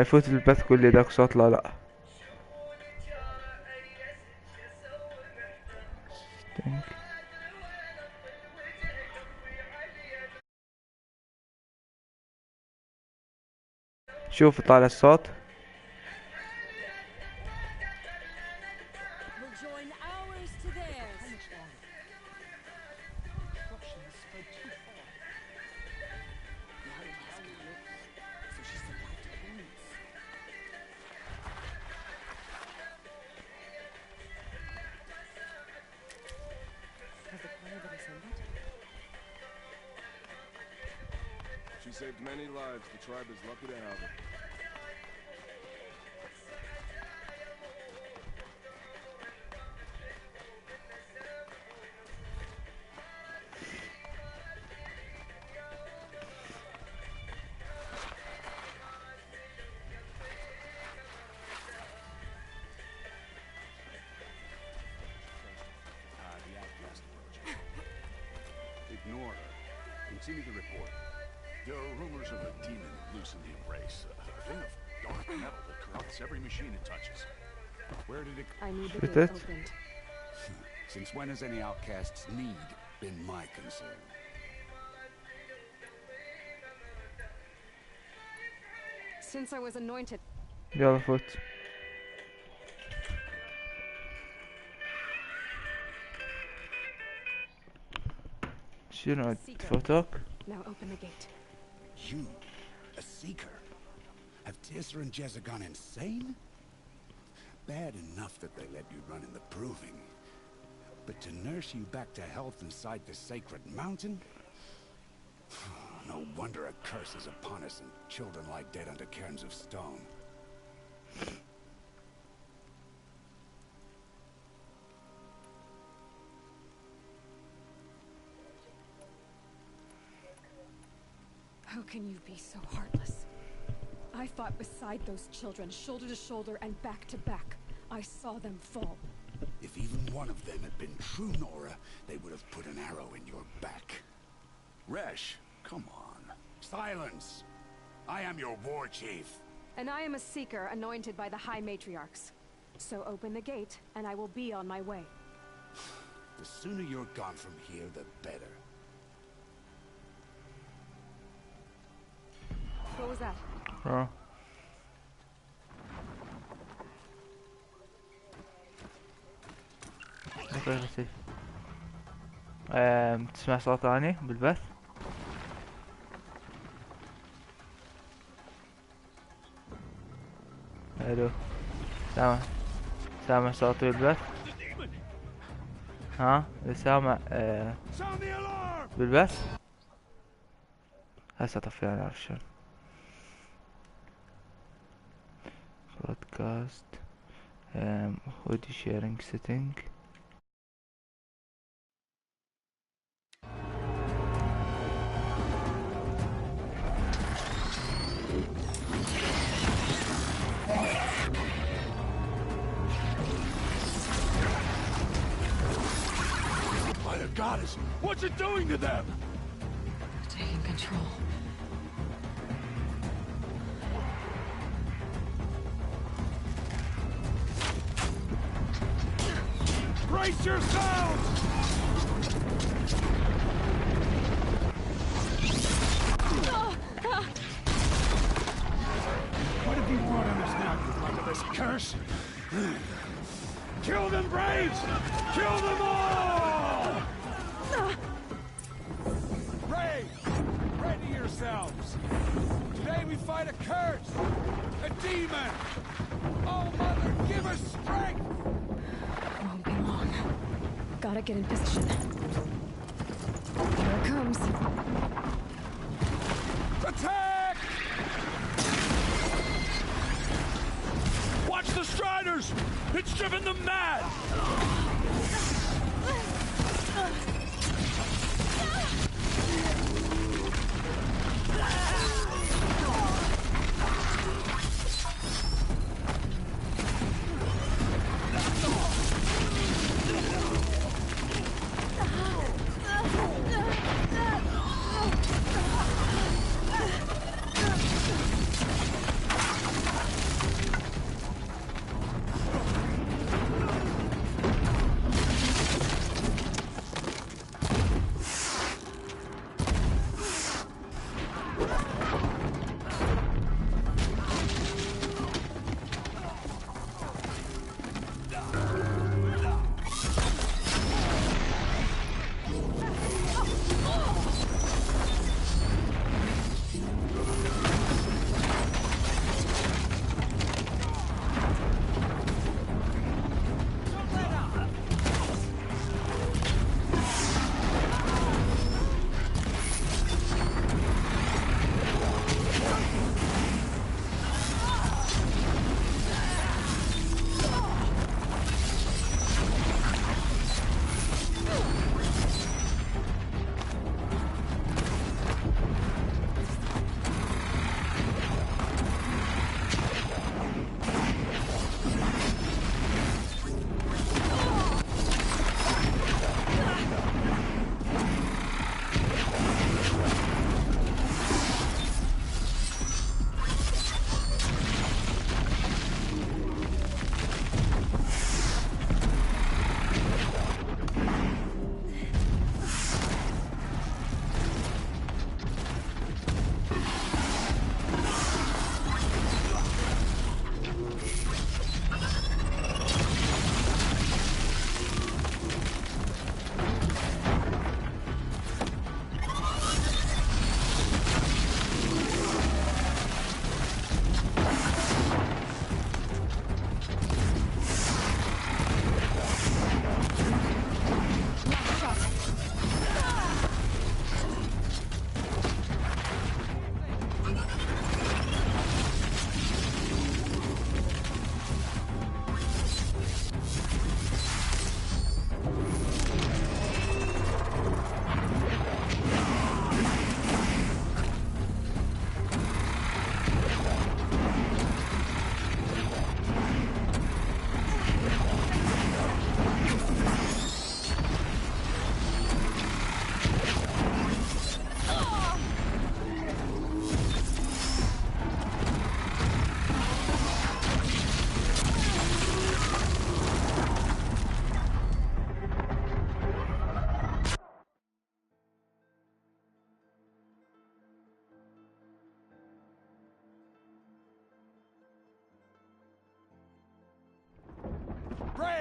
فوت البث كل ده قصات، لا لا. شوف طالع الصوت. She saved many lives. The tribe is lucky to have her. The outcast approaching. Ignore her. Continue the report. There are rumors of a demon loose in the Embrace. A thing of dark metal that corrupts every machine it touches. Where did it... I need the With gate it? opened. Since when has any outcast's need been my concern? Since I was anointed. يلا فوت. شنو تفوتوك؟ Now open the gate. You, a seeker? Have Tissa and Jezza gone insane? Bad enough that they let you run in the Proving. But to nurse you back to health inside the sacred mountain? No wonder a curse is upon us and children lie dead under cairns of stone. How can you be so heartless? I fought beside those children, shoulder to shoulder and back to back. I saw them fall. If even one of them had been true Nora, they would have put an arrow in your back. Resh, come on. Silence! I am your war chief. And I am a seeker anointed by the High Matriarchs. So open the gate, and I will be on my way. The sooner you're gone from here, the better. What was that? اه تسمع صوت ثاني بالبث؟ الو، سامع صوتي بالبث؟ ها سامع بالبث؟ هسه اطفيها انا عشان برودكاست اوديو شيرنج سيتنج. By the goddess, what's it doing to them? Taking control. Brace yourselves! What have you brought on us now, you luck of this curse? Kill them, Braves! Kill them all! Ray, ready yourselves! Today we fight a curse! A demon! Oh, Mother, give us strength! Won't be long. Gotta get in position. Here it comes. Attack! Watch the Striders! It's driven them mad!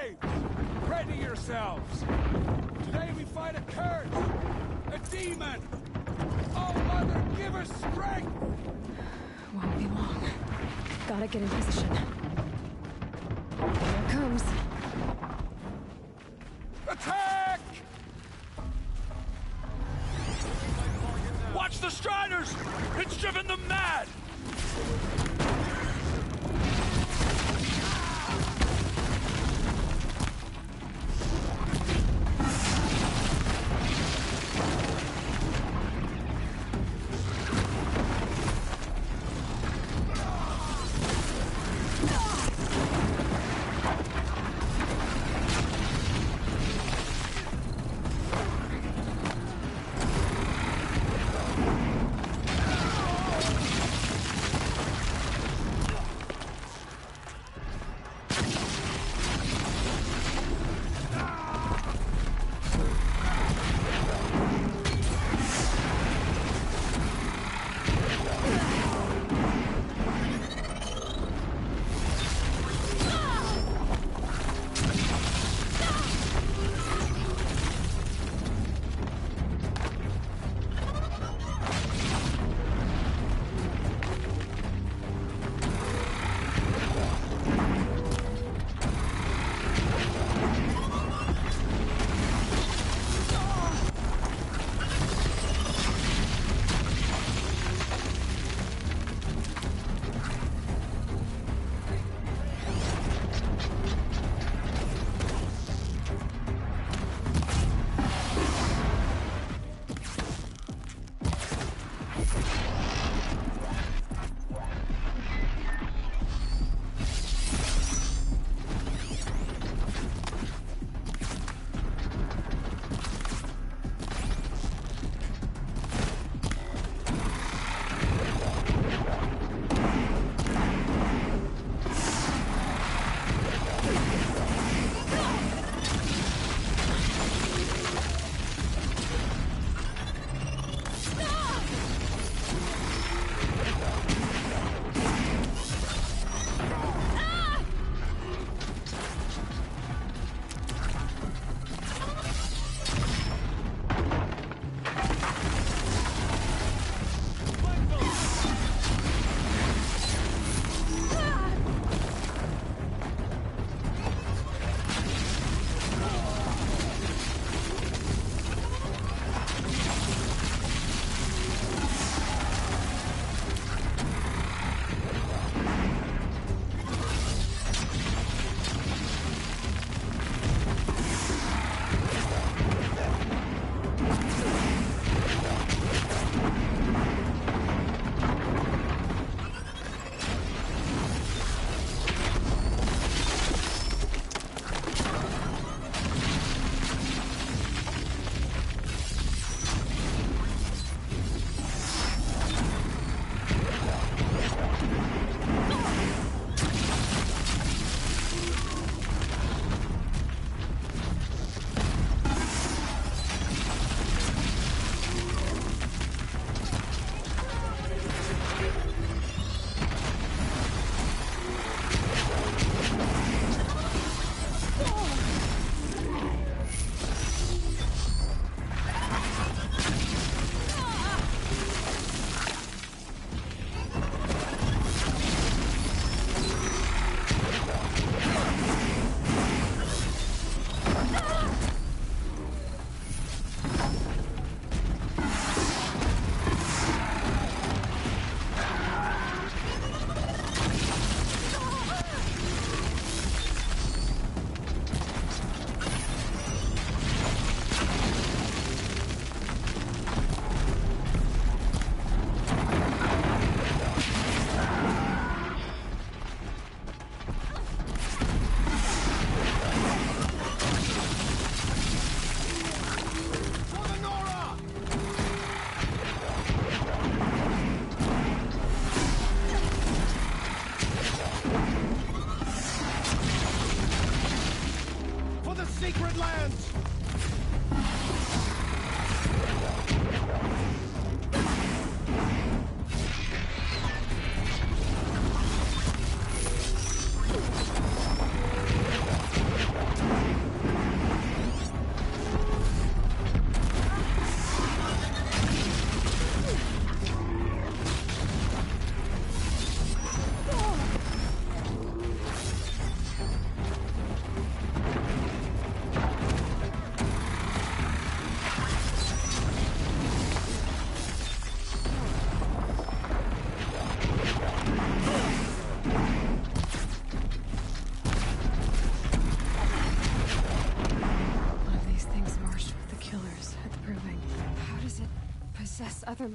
slaves! Ready yourselves! Today we fight a curse! A demon! Oh, Mother, give us strength! Won't be long. Gotta get in position. Here it comes. Attack! Watch the Striders! It's driven them mad!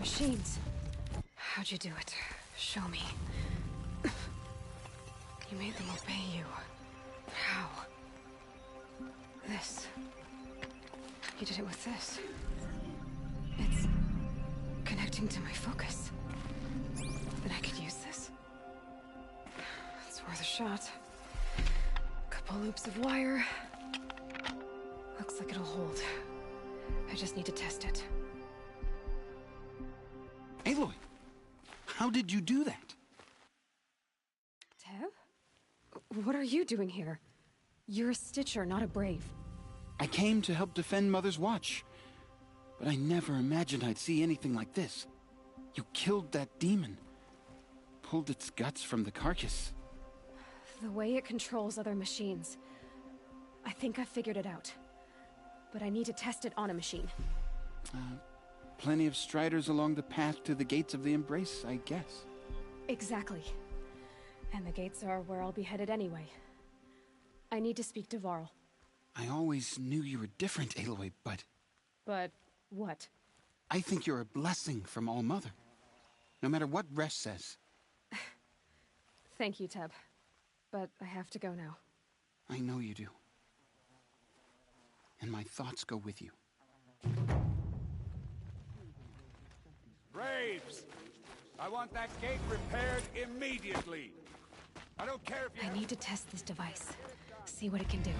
machines. How'd you do it? Show me. You made them obey you. How? This. You did it with this. It's connecting to my focus. Then I could use this. It's worth a shot. Couple loops of wire. Looks like it'll hold. I just need to test it. Aloy, how did you do that? Tev? What are you doing here? You're a Stitcher, not a Brave. I came to help defend Mother's Watch, but I never imagined I'd see anything like this. You killed that demon, pulled its guts from the carcass. The way it controls other machines. I think I figured it out. But I need to test it on a machine. Plenty of striders along the path to the gates of the Embrace, I guess. Exactly. And the gates are where I'll be headed anyway. I need to speak to Varl. I always knew you were different, Aloy, but But what? I think you're a blessing from All-Mother. No matter what Resh says. Thank you, Teb. But I have to go now. I know you do. And my thoughts go with you. Braves! I want that gate repaired immediately. I don't care if you... I need to test this device. See what it can do.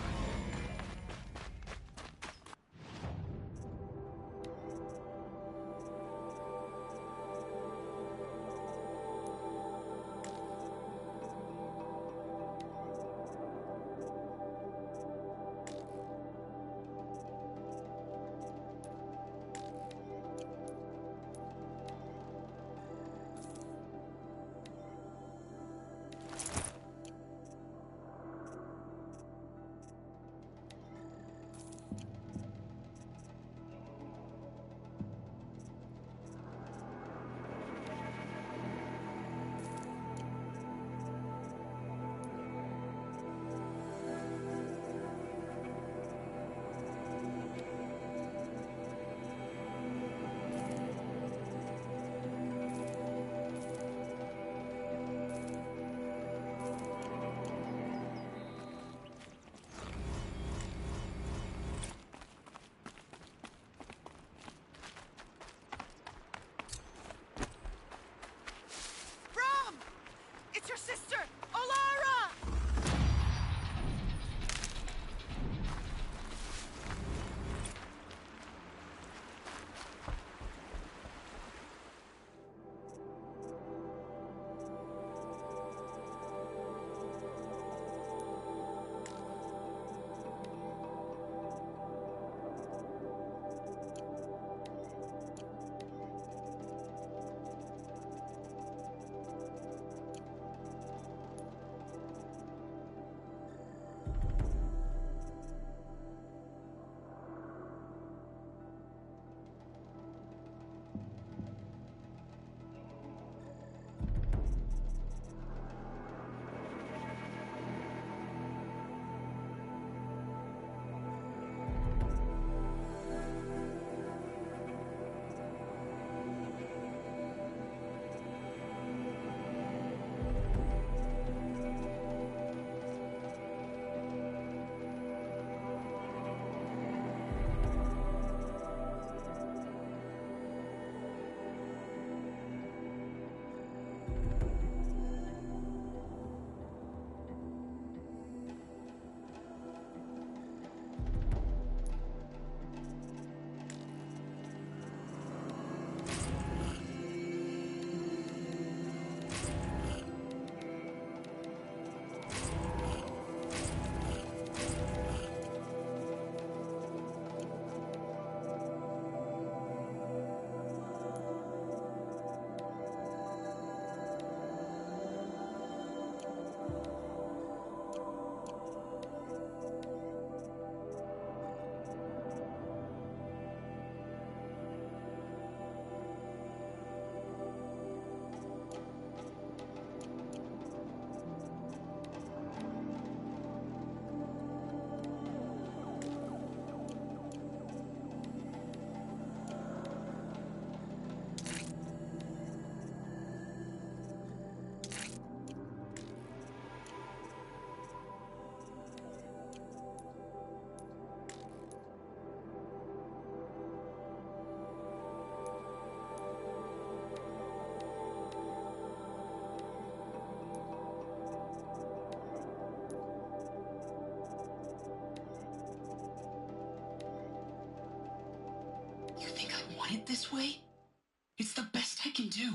think I want it this way? It's the best I can do.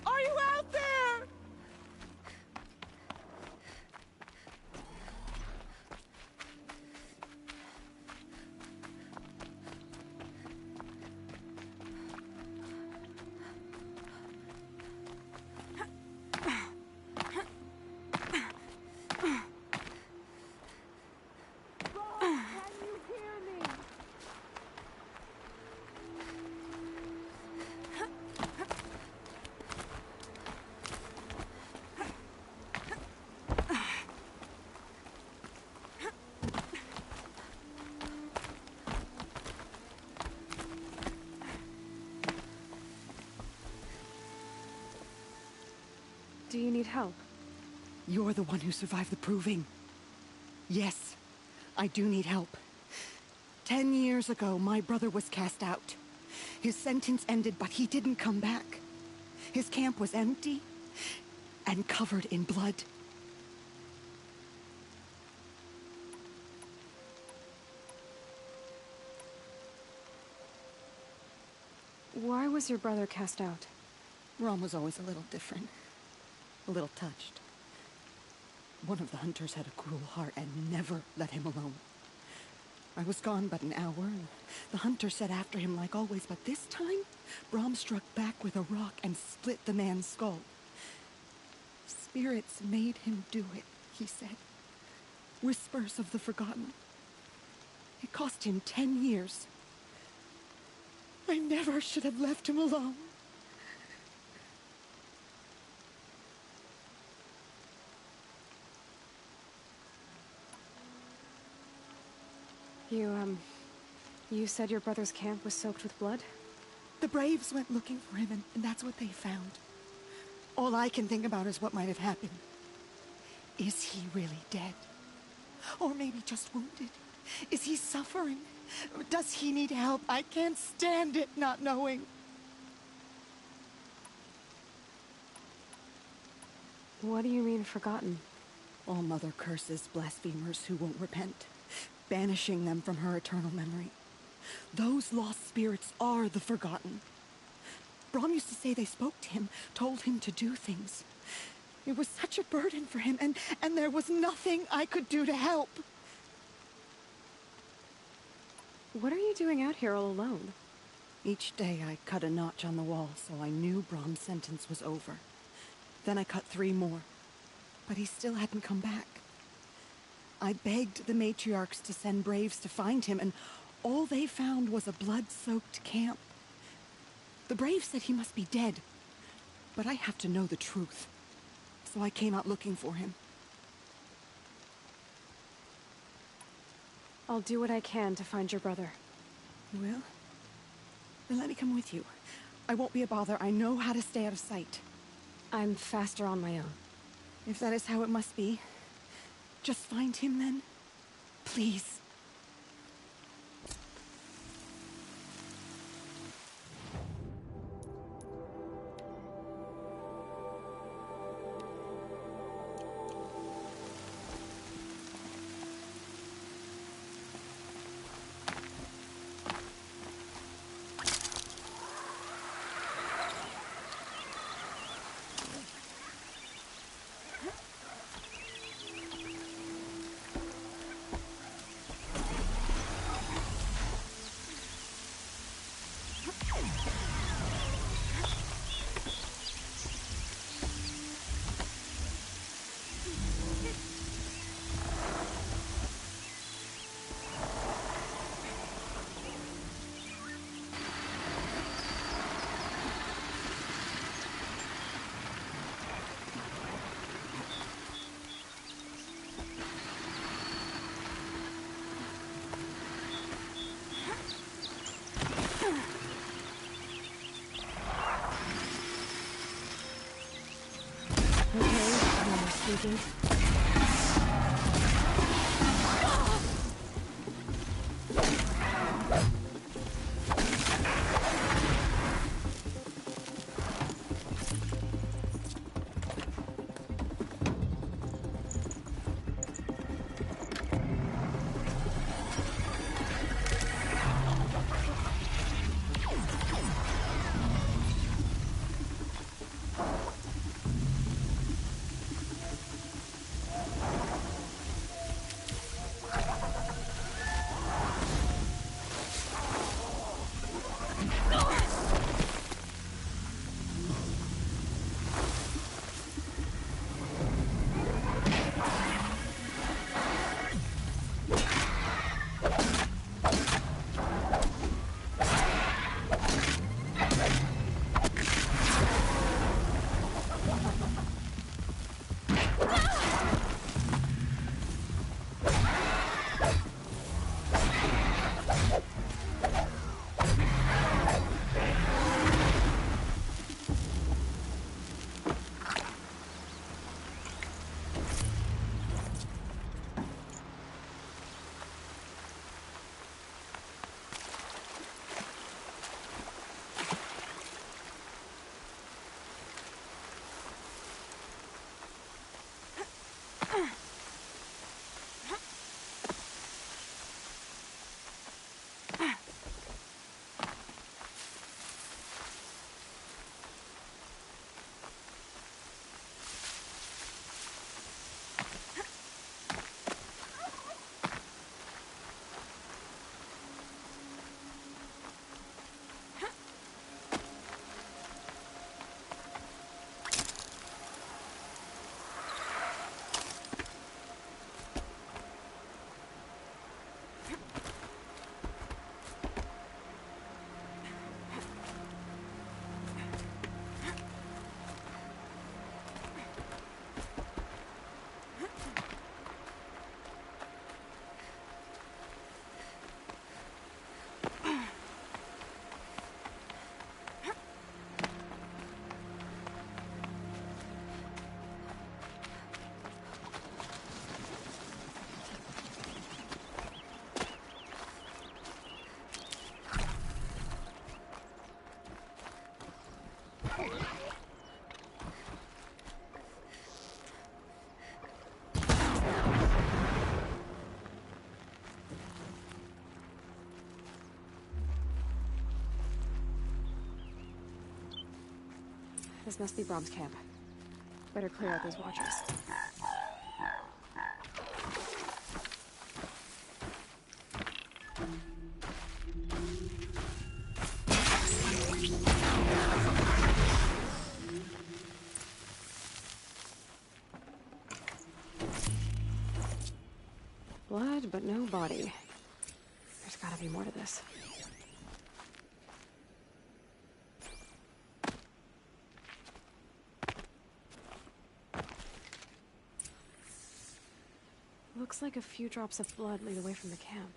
Are you out there? Do you need help? You're the one who survived the proving. Yes, I do need help. 10 years ago, my brother was cast out. His sentence ended, but he didn't come back. His camp was empty and covered in blood. Why was your brother cast out? Rom was always a little different. A little touched. One of the hunters had a cruel heart and never let him alone. I was gone but an hour, and the hunter set after him like always, but this time, Brom struck back with a rock and split the man's skull. Spirits made him do it, he said. Whispers of the forgotten. It cost him 10 years. I never should have left him alone. You said your brother's camp was soaked with blood? The Braves went looking for him, and that's what they found. All I can think about is what might have happened. Is he really dead? Or maybe just wounded? Is he suffering? Does he need help? I can't stand it not knowing. What do you mean, forgotten? All Mother curses blasphemers who won't repent, banishing them from her eternal memory. Those lost spirits are the forgotten. Brom used to say they spoke to him, told him to do things. It was such a burden for him, and there was nothing I could do to help. What are you doing out here all alone? Each day I cut a notch on the wall, so I knew Brom's sentence was over. Then I cut 3 more, but he still hadn't come back. I begged the matriarchs to send Braves to find him, and all they found was a blood-soaked camp. The Braves said he must be dead, but I have to know the truth. So I came out looking for him. I'll do what I can to find your brother. You will? Then let me come with you. I won't be a bother. I know how to stay out of sight. I'm faster on my own. If that is how it must be, just find him then. Please. thinking. This must be Brom's camp. Better clear out those watchers. Blood, but no body. There's gotta be more to this. Looks like a few drops of blood lead away from the camp.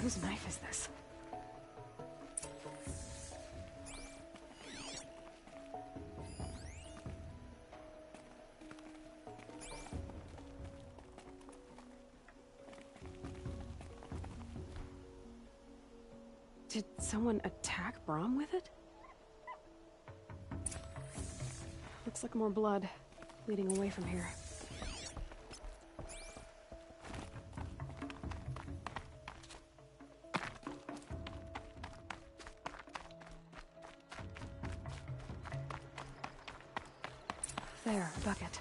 Whose knife is this? Did someone attack Brom with it? Looks like more blood leading away from here. There, a bucket.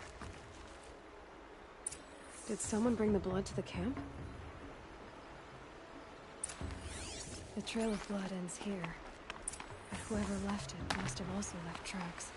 Did someone bring the blood to the camp? The trail of blood ends here, but whoever left it must have also left tracks.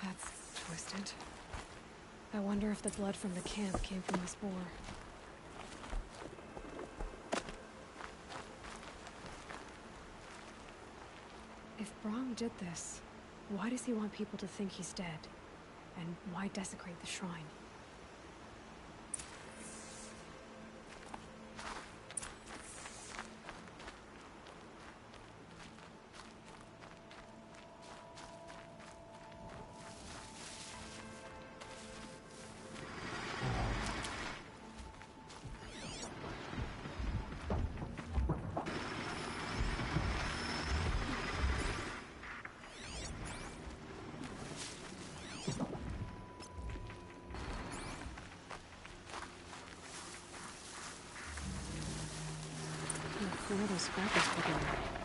That's twisted. I wonder if the blood from the camp came from the spore. If Brom did this, why does he want people to think he's dead? And why desecrate the shrine? Where are those scrappers picking up?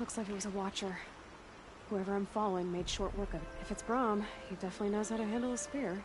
Looks like it was a watcher. Whoever I'm following made short work of it. If it's Brahm, he definitely knows how to handle a spear.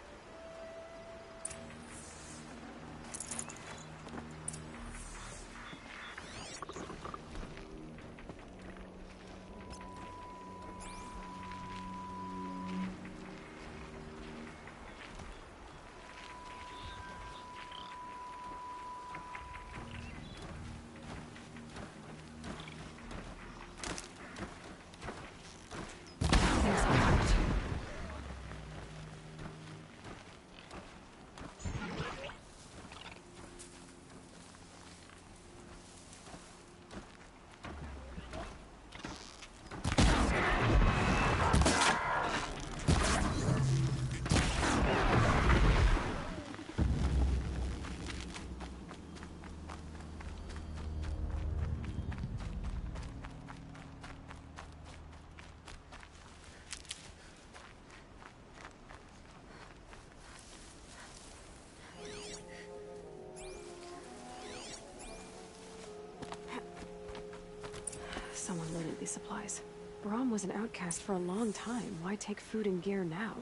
Someone loaded these supplies. Brahm was an outcast for a long time. Why take food and gear now?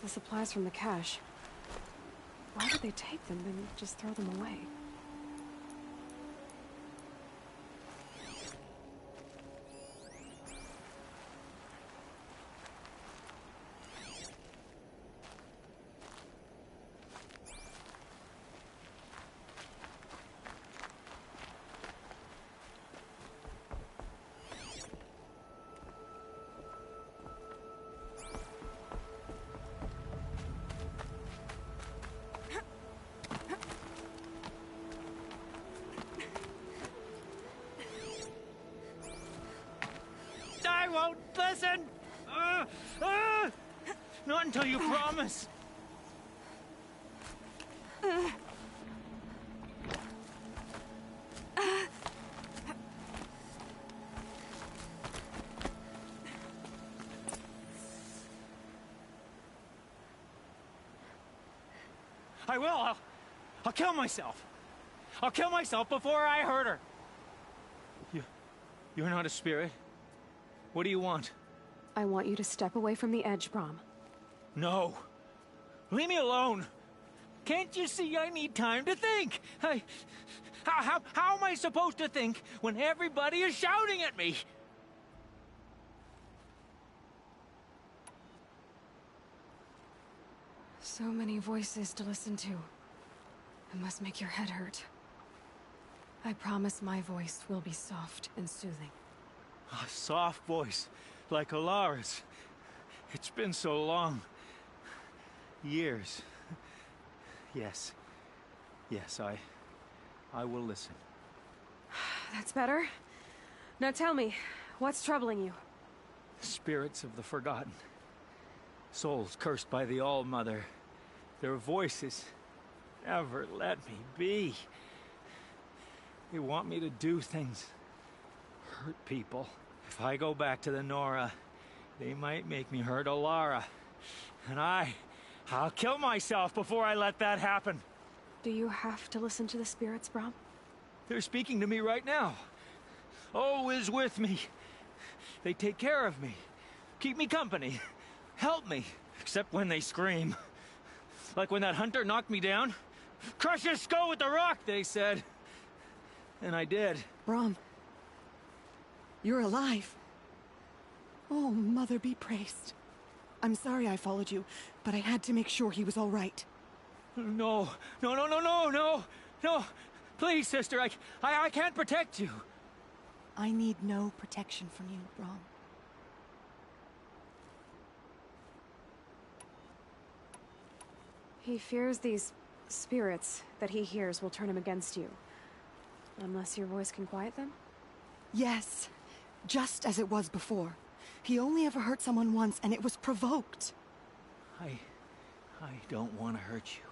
The supplies from the cache. Why would they take them and just throw them away? I won't listen! Not until you promise. I will. I'll kill myself. I'll kill myself before I hurt her. You're not a spirit. What do you want? I want you to step away from the edge, Brahm. No. Leave me alone. Can't you see I need time to think? How am I supposed to think when everybody is shouting at me? So many voices to listen to. It must make your head hurt. I promise my voice will be soft and soothing. A soft voice, like Alara's. It's been so long. Years. Yes. Yes, I will listen. That's better. Now tell me, what's troubling you? Spirits of the forgotten. Souls cursed by the All-Mother. Their voices never let me be. They want me to do things, hurt people. If I go back to the Nora, they might make me hurt Alara. And I'll kill myself before I let that happen. Do you have to listen to the spirits, Brahm? They're speaking to me right now. O is with me. They take care of me, keep me company, help me, except when they scream. Like when that hunter knocked me down. Crush his skull with the rock, they said. And I did. Brahm, you're alive. Oh, Mother be praised. I'm sorry I followed you, but I had to make sure he was all right. No. Please, sister, I can't protect you. I need no protection from you, Brahm. He fears these spirits that he hears will turn him against you. Unless your voice can quiet them? Yes, just as it was before. He only ever hurt someone once, and it was provoked. I don't want to hurt you.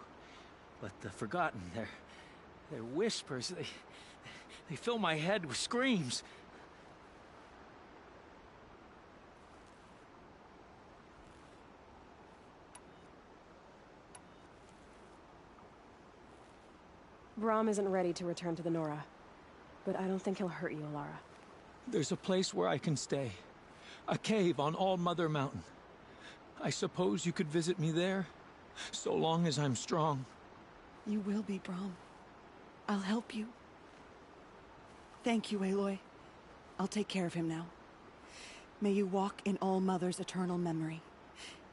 But the Forgotten, their whispers, they fill my head with screams. Brahm isn't ready to return to the Nora. But I don't think he'll hurt you, Alara. There's a place where I can stay. A cave on All Mother Mountain. I suppose you could visit me there? So long as I'm strong. You will be, Brahm. I'll help you. Thank you, Aloy. I'll take care of him now. May you walk in All Mother's eternal memory.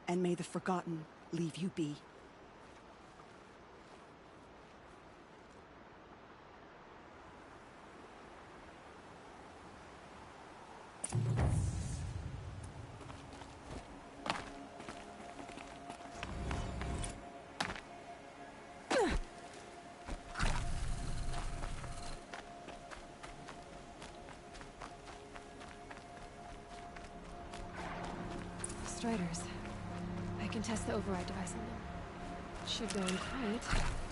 And may the Forgotten leave you be. Striders. I can test the override device on them. Should go in quiet.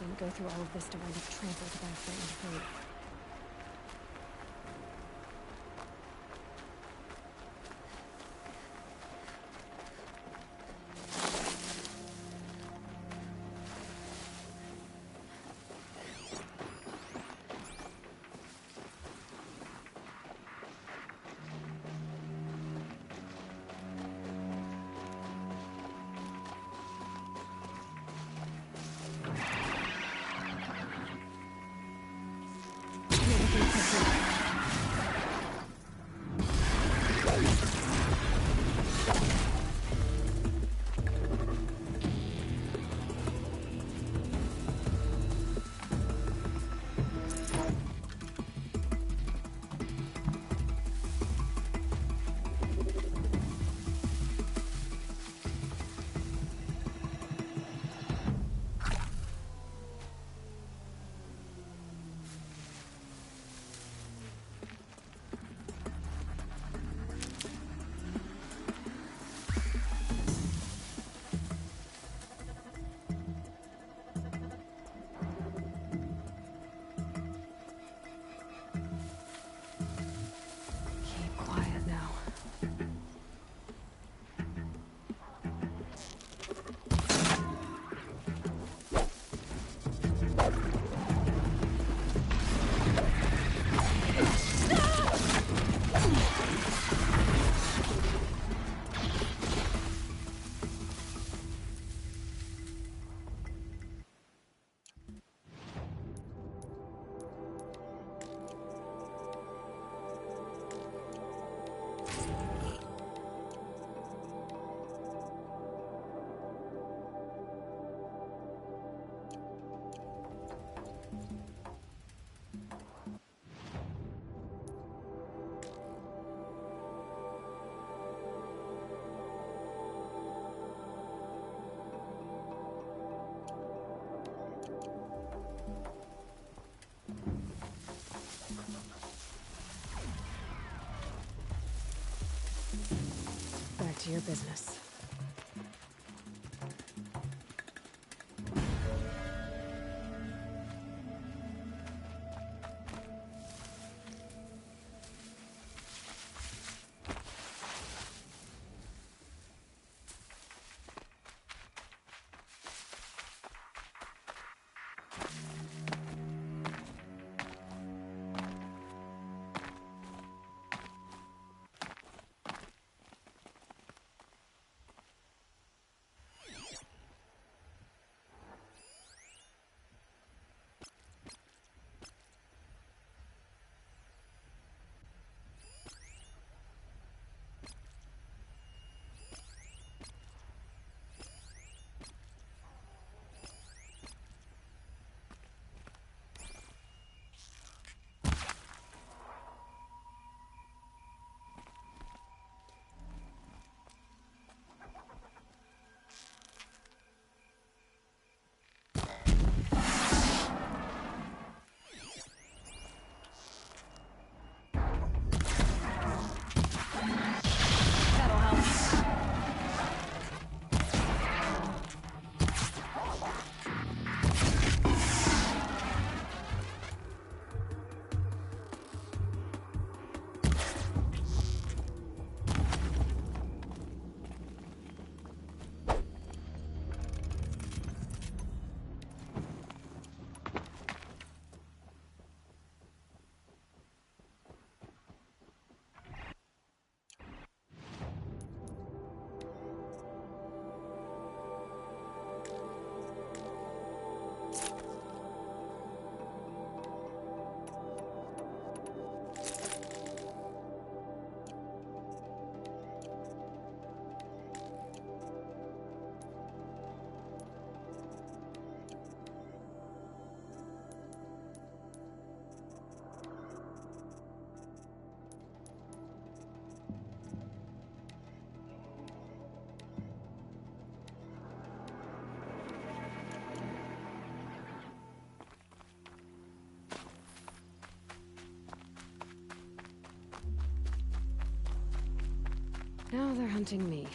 Didn't go through all of this to wind up trampled by a frightened foe. Keep quiet now. Back to your business. Now they're hunting me.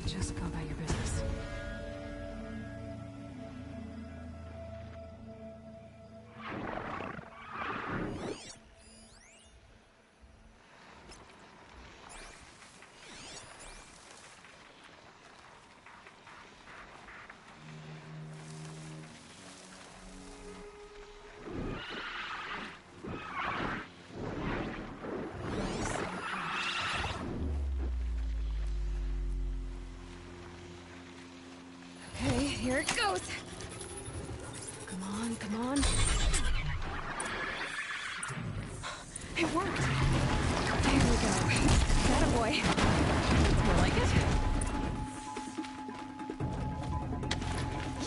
Just go about your business. Okay, here it goes. Come on, come on. It worked. There we go. That a boy. That's more like it.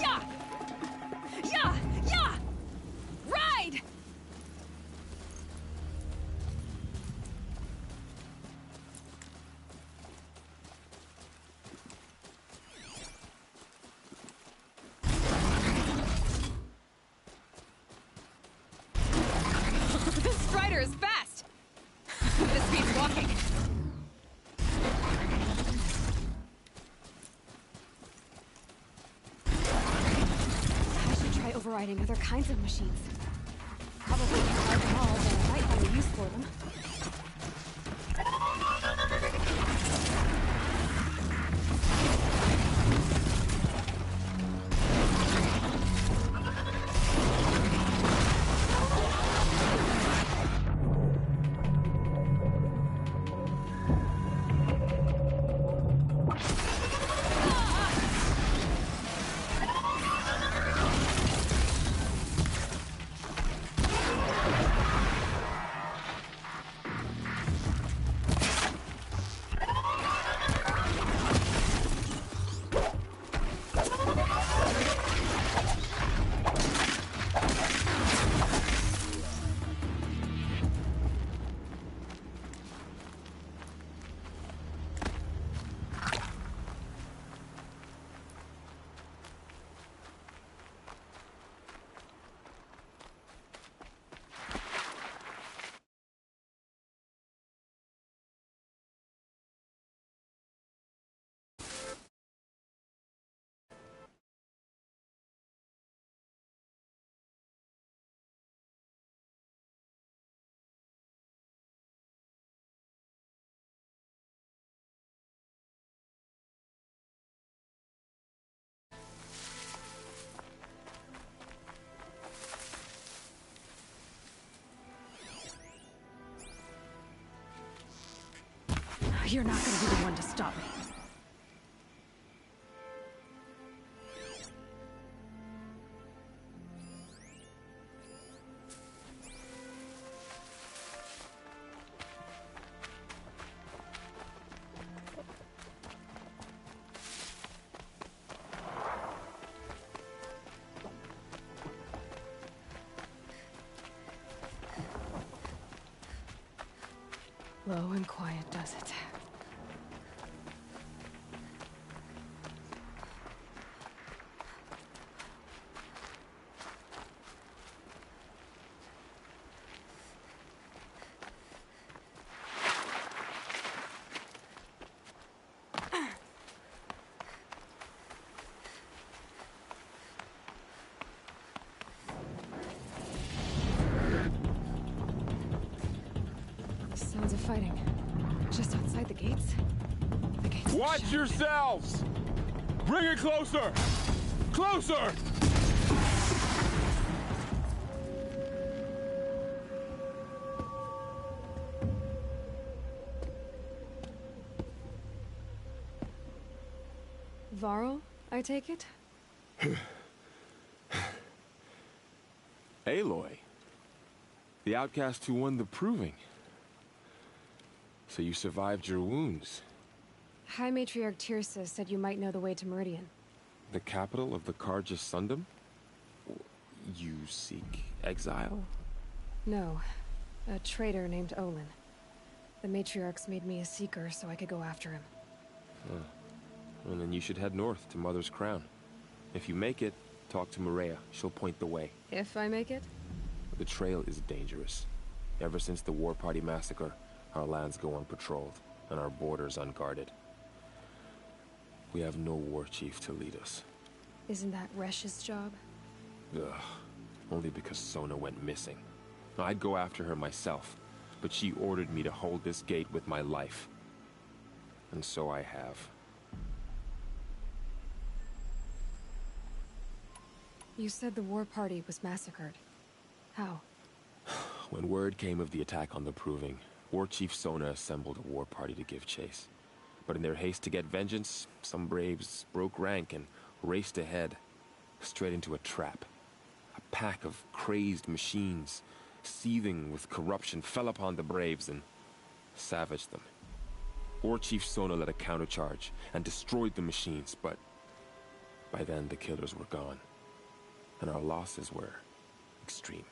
Yeah! Yeah! Yeah! Ride! This Strider is fast! This beats walking. I should try overriding other kinds of machines. Probably can't ride them all, but I might find a use for them. You're not gonna be the one to stop me. Low and quiet does it. Sounds of fighting. Just outside the gates. The gates. Watch yourselves! Bring it closer! Closer! Varl, I take it? Aloy. The outcast who won the proving. So you survived your wounds. High Matriarch Tirsa said you might know the way to Meridian. The capital of the Carja Sundom? You seek exile? No. A traitor named Olin. The Matriarchs made me a seeker so I could go after him. And then you should head north to Mother's Crown. If you make it, talk to Maria. She'll point the way. If I make it? The trail is dangerous. Ever since the War Party massacre, our lands go unpatrolled, and our borders unguarded. We have no war chief to lead us. Isn't that Resh's job? Ugh. Only because Sona went missing. I'd go after her myself, but she ordered me to hold this gate with my life. And so I have. You said the War Party was massacred. How? When word came of the attack on the Proving, War Chief Sona assembled a war party to give chase. But in their haste to get vengeance, some braves broke rank and raced ahead, straight into a trap. A pack of crazed machines, seething with corruption, fell upon the braves and savaged them. War Chief Sona led a countercharge and destroyed the machines, but by then the killers were gone, and our losses were extreme.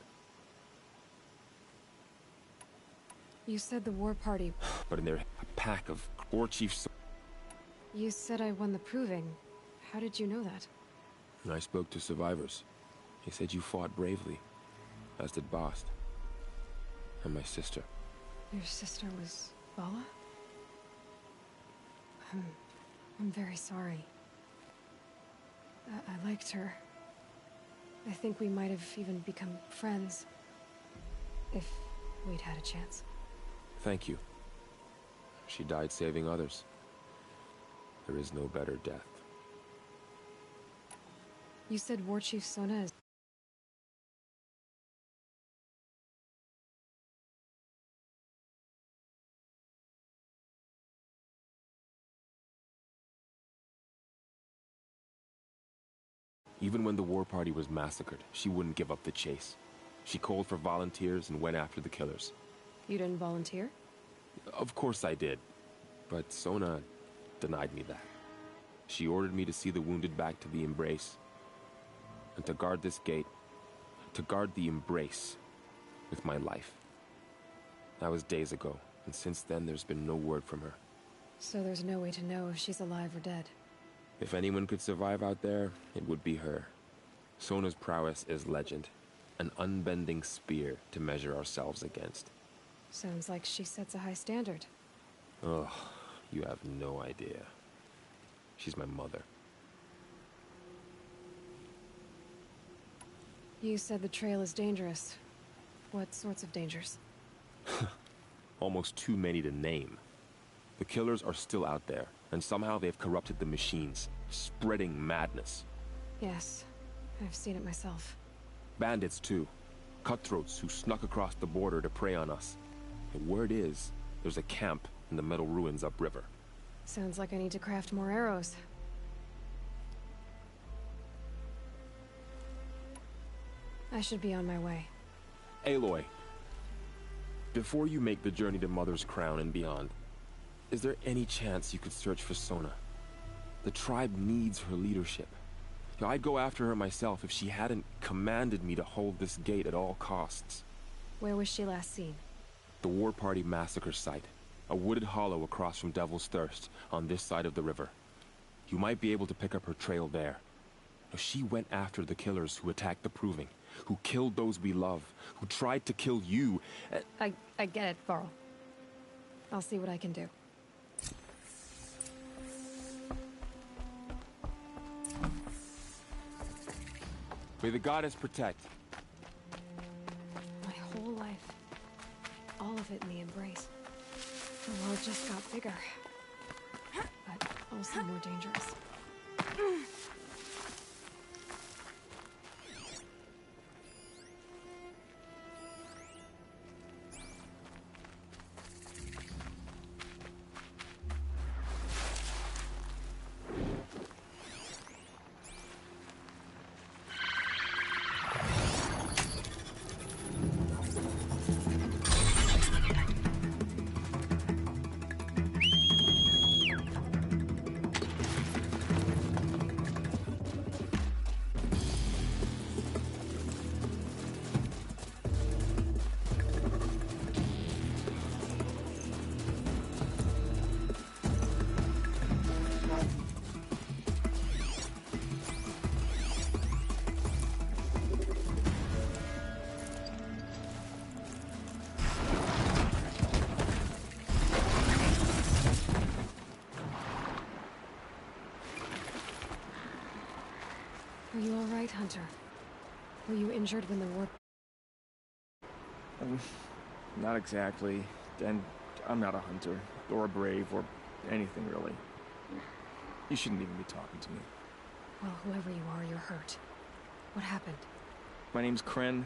You said the War Party... But in their pack of War Chiefs... You said I won the Proving. How did you know that? I spoke to survivors. He said you fought bravely, as did Bast. And my sister. Your sister was Vala? I'm very sorry. I liked her. I think we might have even become friends. If we'd had a chance. Thank you. She died saving others. There is no better death. You said War Chief Sona is... Even when the war party was massacred, she wouldn't give up the chase. She called for volunteers and went after the killers. You didn't volunteer? Of course I did. But Sona denied me that. She ordered me to see the wounded back to the Embrace. And to guard this gate. To guard the Embrace. With my life. That was days ago, and since then there's been no word from her. So there's no way to know if she's alive or dead. If anyone could survive out there, it would be her. Sona's prowess is legend. An unbending spear to measure ourselves against. Sounds like she sets a high standard. Ugh, you have no idea. She's my mother. You said the trail is dangerous. What sorts of dangers? Almost too many to name. The killers are still out there, and somehow they've corrupted the machines, spreading madness. Yes, I've seen it myself. Bandits, too. Cutthroats who snuck across the border to prey on us. The word is, there's a camp in the metal ruins upriver. Sounds like I need to craft more arrows. I should be on my way. Aloy, before you make the journey to Mother's Crown and beyond, is there any chance you could search for Sona? The tribe needs her leadership. I'd go after her myself if she hadn't commanded me to hold this gate at all costs. Where was she last seen? The War Party massacre site. A wooded hollow across from Devil's Thirst, on this side of the river. You might be able to pick up her trail there. She went after the killers who attacked the Proving, who killed those we love, who tried to kill you. I get it, Varl. I'll see what I can do. May the goddess protect. My whole life. All of it in the Embrace. The world just got bigger. But also more dangerous. Are you all right, Hunter? Were you injured when the war... Not exactly. And I'm not a hunter, or a brave, or anything really. You shouldn't even be talking to me. Well, whoever you are, you're hurt. What happened? My name's Kren.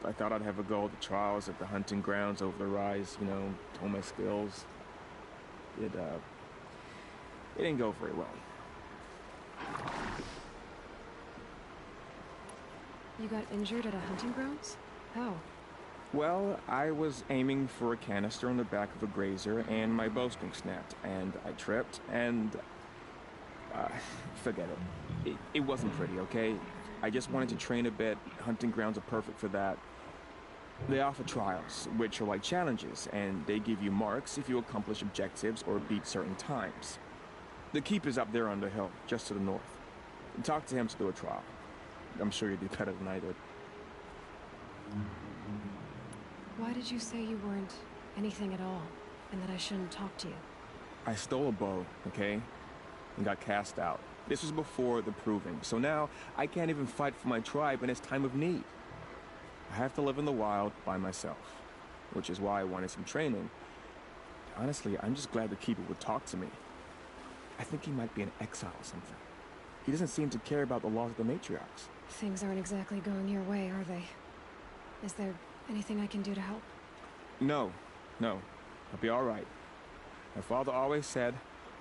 I thought I'd have a go at the trials at the hunting grounds over the rise, you know, hone my skills. It didn't go very well. You got injured at a hunting grounds? How? Well, I was aiming for a canister on the back of a grazer, and my bowstring snapped, and I tripped, and... forget it. It wasn't pretty, okay? I just wanted to train a bit. Hunting grounds are perfect for that. They offer trials, which are like challenges, and they give you marks if you accomplish objectives or beat certain times. The Keeper's up there on the hill, just to the north. Talk to him to do a trial. I'm sure you'd do better than I did. Why did you say you weren't anything at all, and that I shouldn't talk to you? I stole a bow, okay? And got cast out. This was before the proving, so now I can't even fight for my tribe in its time of need. I have to live in the wild by myself, which is why I wanted some training. Honestly, I'm just glad the Keeper would talk to me. I think he might be in exile or something. He doesn't seem to care about the laws of the matriarchs. Things aren't exactly going your way, are they? Is there anything I can do to help? No. I'll be all right. My father always said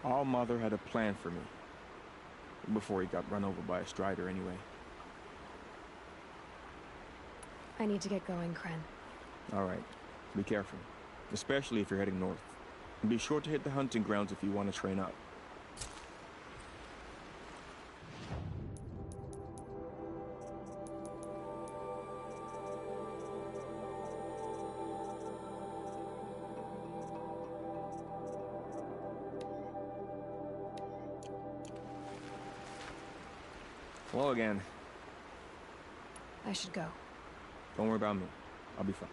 All Mother had a plan for me. Before he got run over by a strider, anyway. I need to get going, Kren. All right. Be careful. Especially if you're heading north. And be sure to hit the hunting grounds if you want to train up. Hello again. I should go. Don't worry about me. I'll be fine.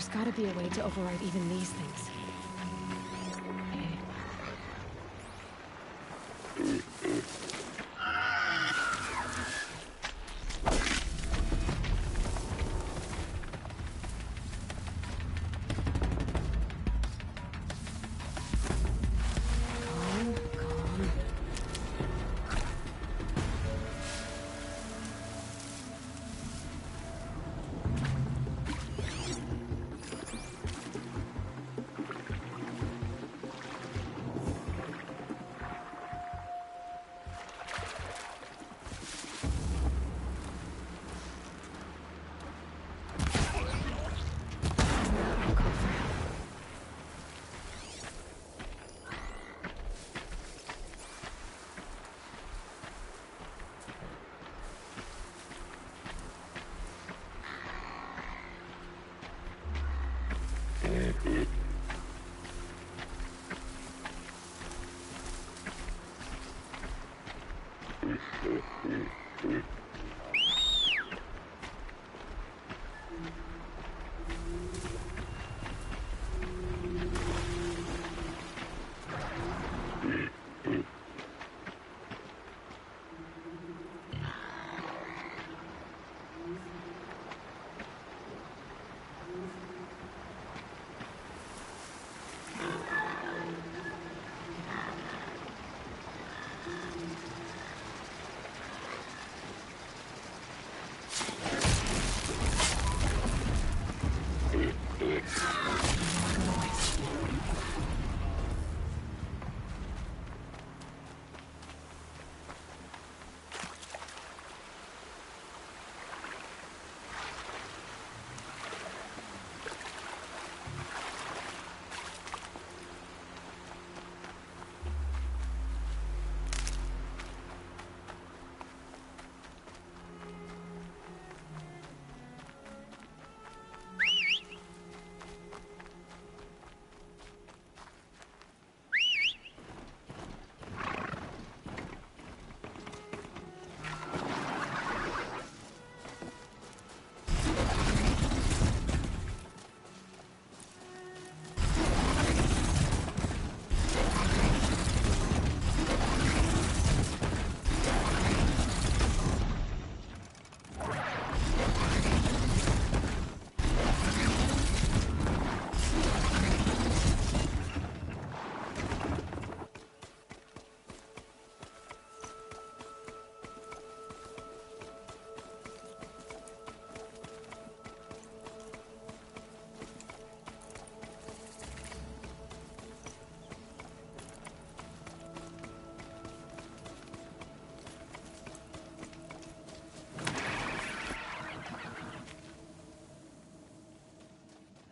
There's gotta be a way to override even these things. Calm, calm.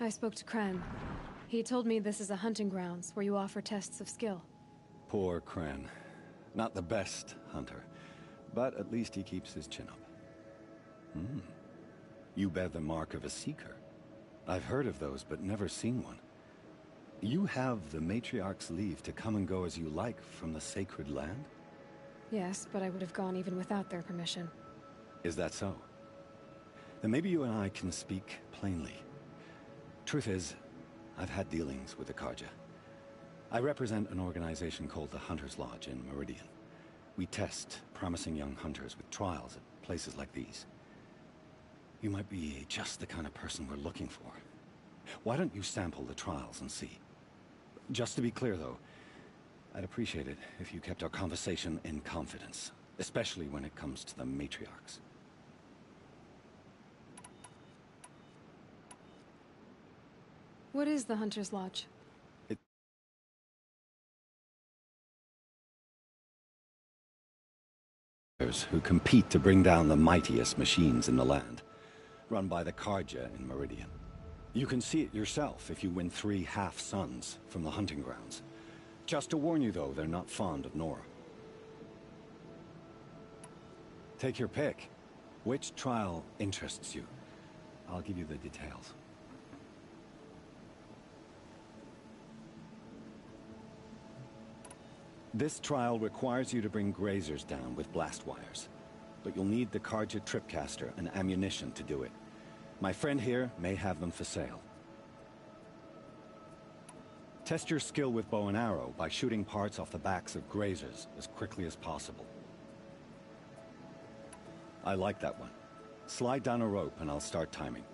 I spoke to Kren. He told me this is a hunting grounds where you offer tests of skill. Poor Kren. Not the best hunter, but at least he keeps his chin up. You bear the mark of a seeker. I've heard of those, but never seen one. You have the Matriarch's leave to come and go as you like from the sacred land? Yes, but I would have gone even without their permission. Is that so? Then maybe you and I can speak plainly. Truth is, I've had dealings with the Carja. I represent an organization called the Hunter's Lodge in Meridian. We test promising young hunters with trials at places like these. You might be just the kind of person we're looking for. Why don't you sample the trials and see? Just to be clear, though, I'd appreciate it if you kept our conversation in confidence, especially when it comes to the Matriarchs. What is the Hunter's Lodge? Who compete to bring down the mightiest machines in the land, run by the Carja in Meridian. You can see it yourself if you win 3 half-suns from the hunting grounds. Just to warn you, though, they're not fond of Nora. Take your pick. Which trial interests you? I'll give you the details. This trial requires you to bring grazers down with blast wires. But you'll need the Carja tripcaster and ammunition to do it. My friend here may have them for sale. Test your skill with bow and arrow by shooting parts off the backs of grazers as quickly as possible. I like that one. Slide down a rope and I'll start timing.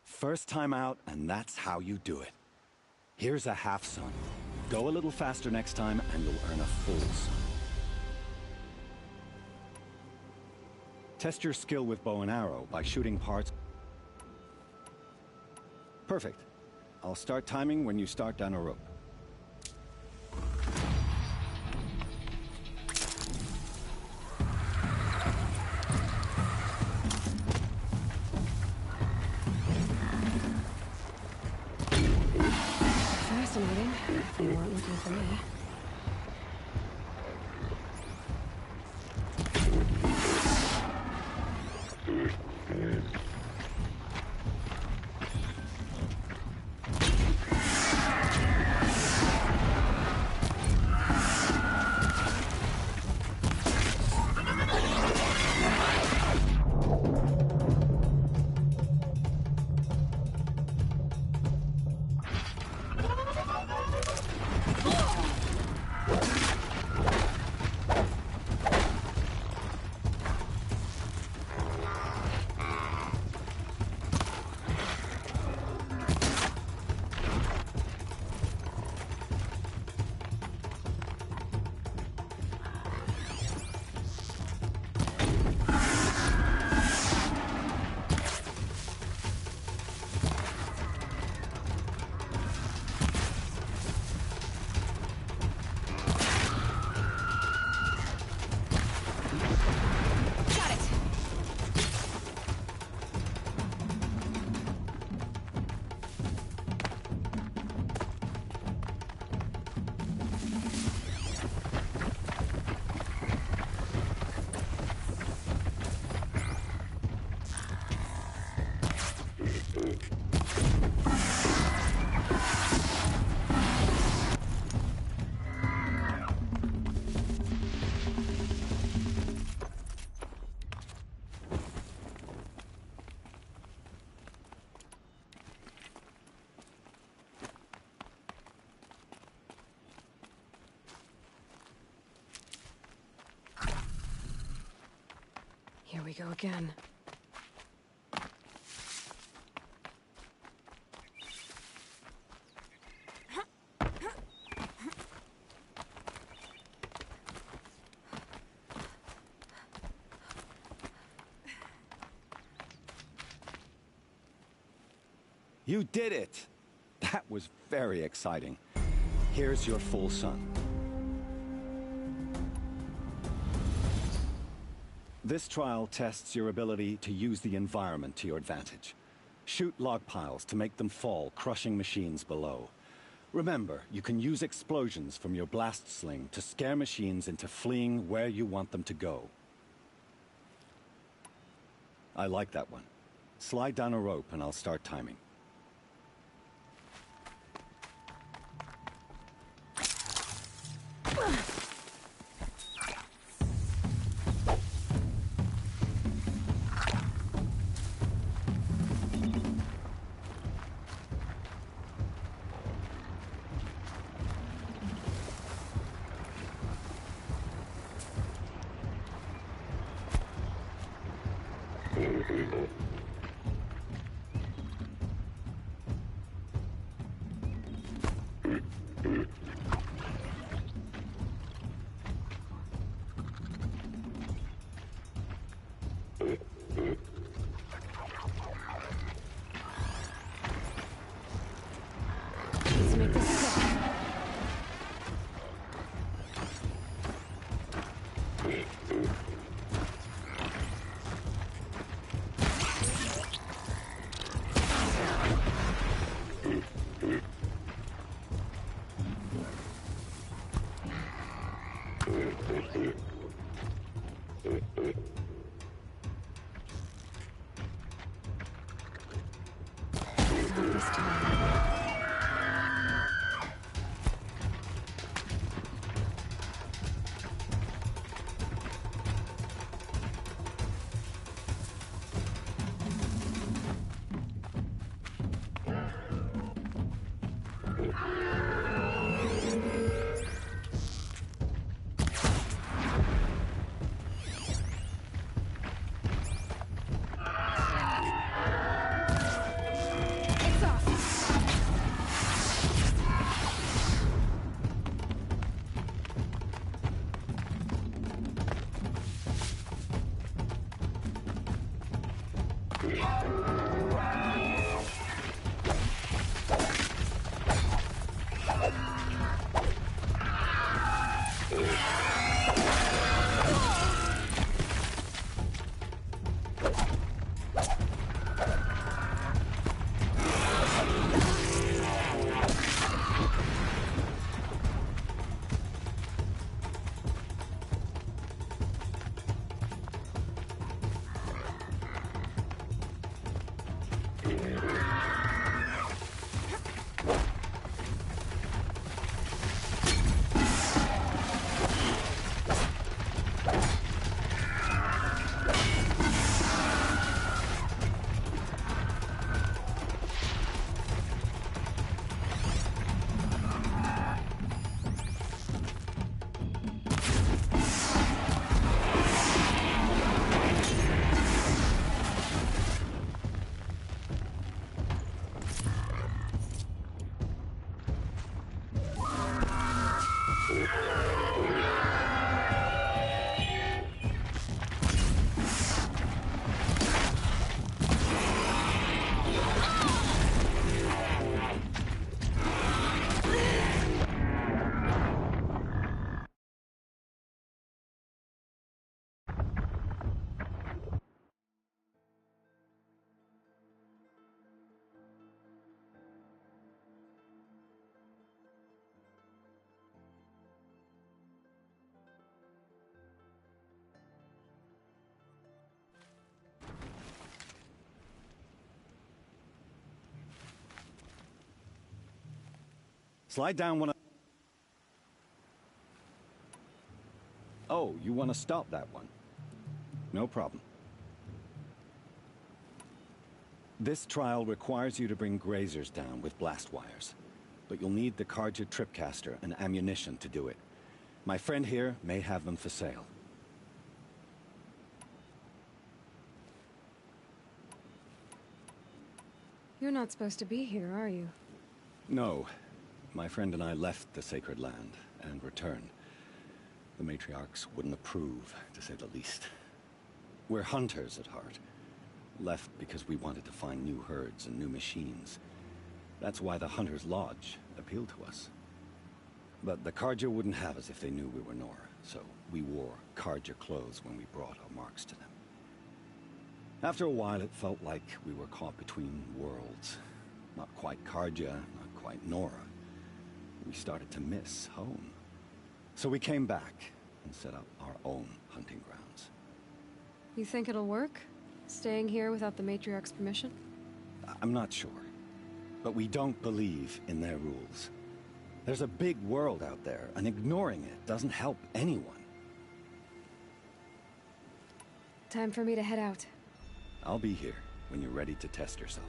First time out, and that's how you do it. Here's a half sun. Go a little faster next time, and you'll earn a full sun. Test your skill with bow and arrow by shooting parts. Perfect. I'll start timing when you start down a rope. Fascinating. They weren't looking for me. go again. You did it! That was very exciting. Here's your full sun. This trial tests your ability to use the environment to your advantage. Shoot log piles to make them fall, crushing machines below. Remember, you can use explosions from your blast sling to scare machines into fleeing where you want them to go. I like that one. Slide down a rope and I'll start timing. Let's make this quick. Not this time. It's off. Slide down one of... Oh, you want to stop that one? No problem. This trial requires you to bring grazers down with blast wires. But you'll need the Carja Tripcaster and ammunition to do it. My friend here may have them for sale. You're not supposed to be here, are you? No. My friend and I left the sacred land and returned. The matriarchs wouldn't approve, to say the least. We're hunters at heart. Left because we wanted to find new herds and new machines. That's why the Hunter's Lodge appealed to us. But the Carja wouldn't have us if they knew we were Nora, so we wore Carja clothes when we brought our marks to them. After a while, it felt like we were caught between worlds. Not quite Carja, not quite Nora. We started to miss home. So we came back and set up our own hunting grounds. You think it'll work? Staying here without the Matriarch's permission? I'm not sure. But we don't believe in their rules. There's a big world out there, and ignoring it doesn't help anyone. Time for me to head out. I'll be here when you're ready to test yourself.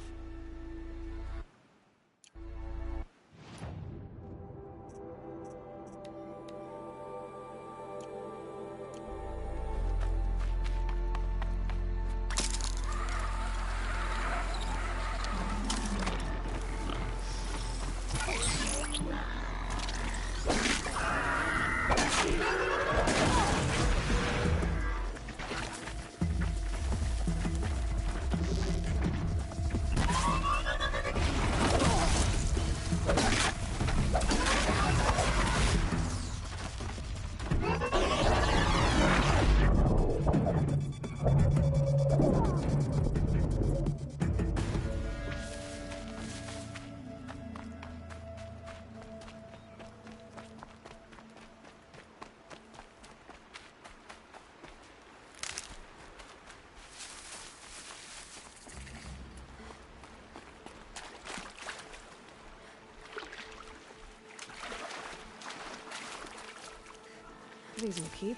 These will keep.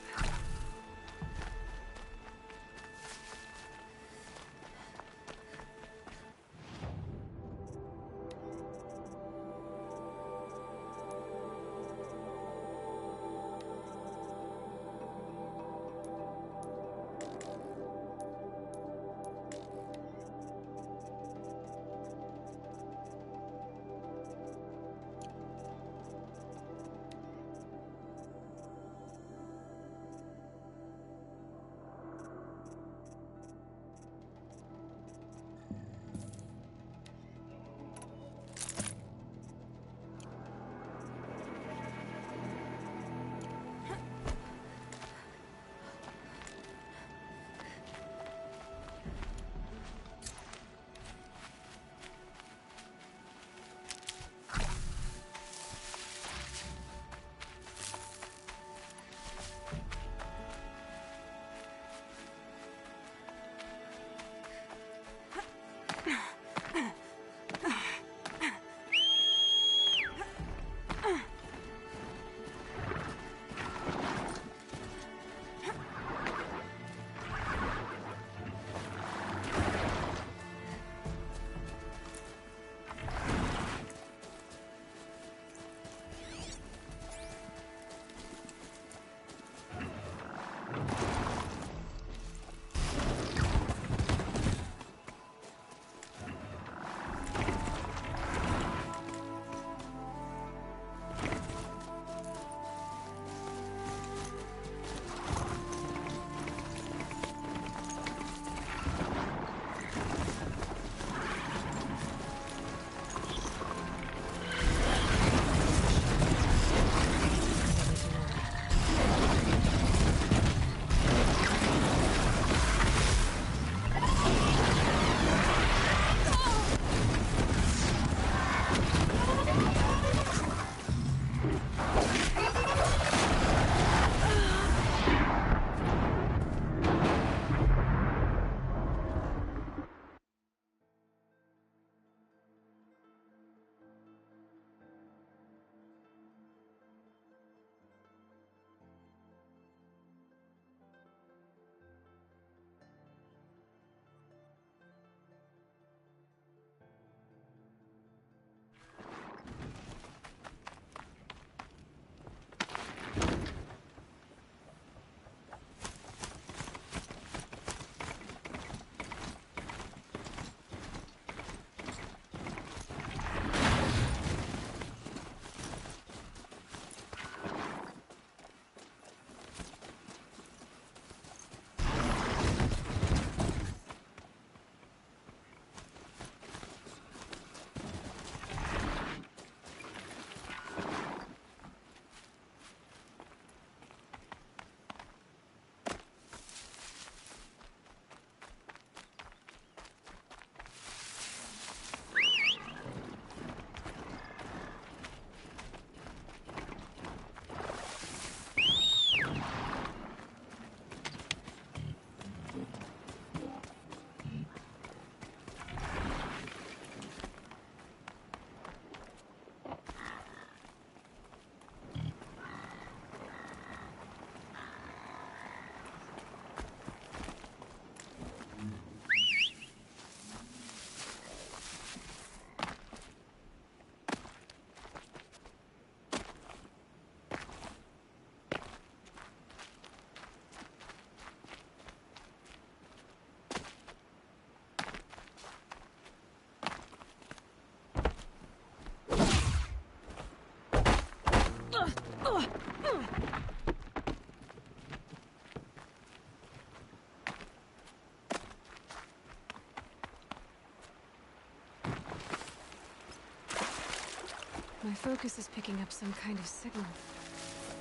My focus is picking up some kind of signal.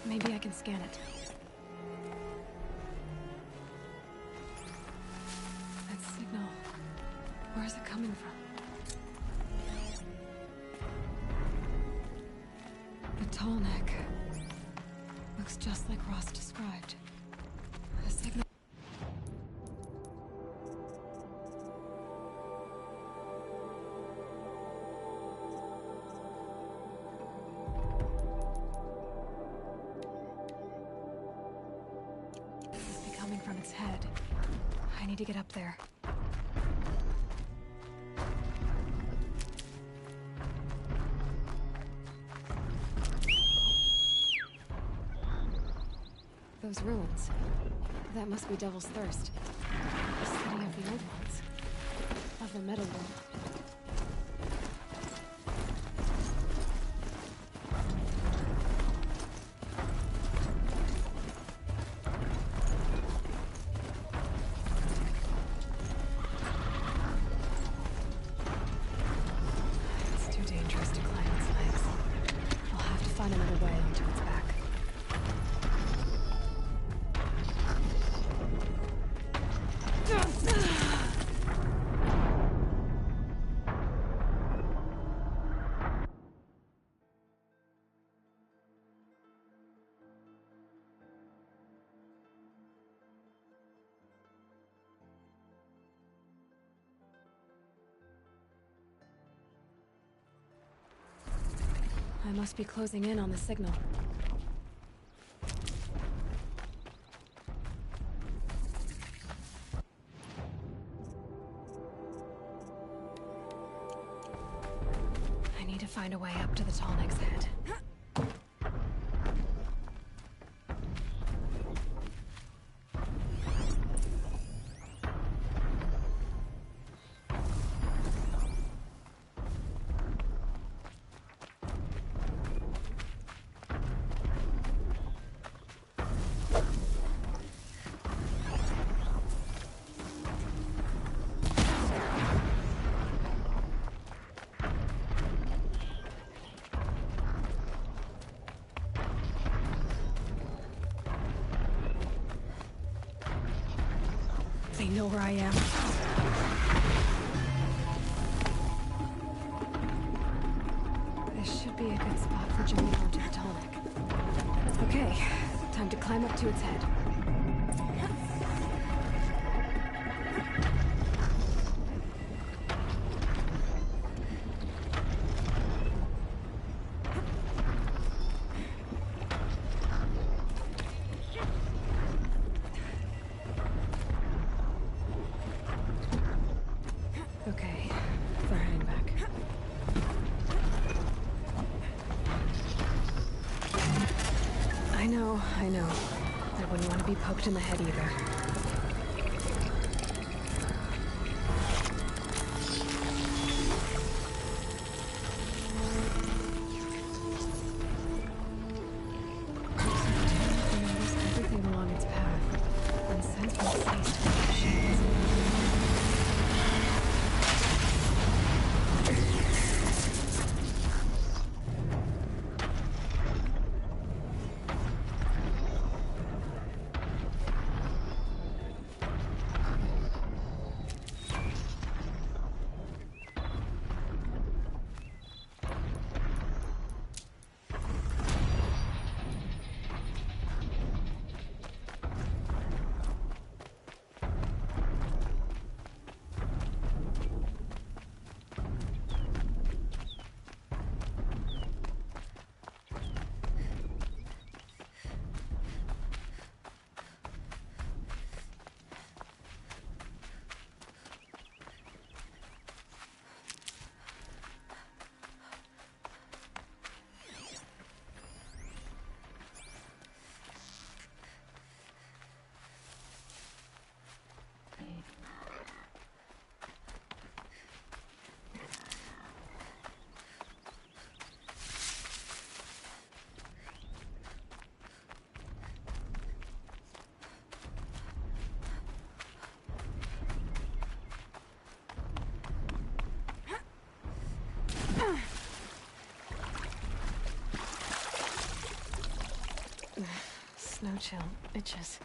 Maybe I can scan it. That signal... where is it coming from? The tall neck. Looks just like Ross described. A signal... must be coming from its head. I need to get up there. Those ruins. That must be Devil's Thirst. The city of the old ones. Of the Metal World. It's too dangerous to climb its legs. I'll have to find another way onto its back. I must be closing in on the signal. I need to find a way up to the tall neck's head. They know where I am. This should be a good spot for jumping onto the tall neck. Okay, time to climb up to its head. Okay, they're heading back. I know. I wouldn't want to be poked in the head either. Everything along its path, and sense what it takes to make shapes. No chill. Itches.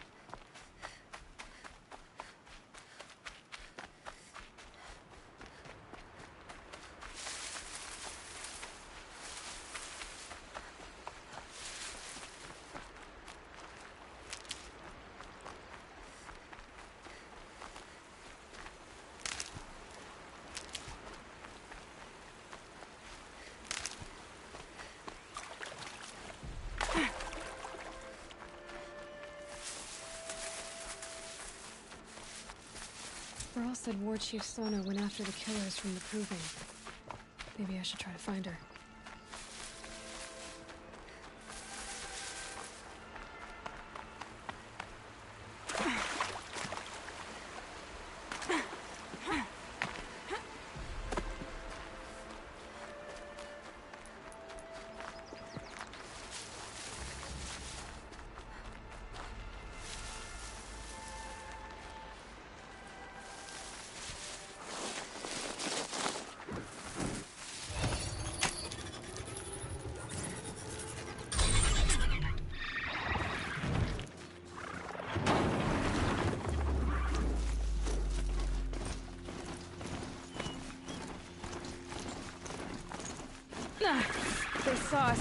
Varl said War Chief Sona went after the killers from the Proving. Maybe I should try to find her. They saw us.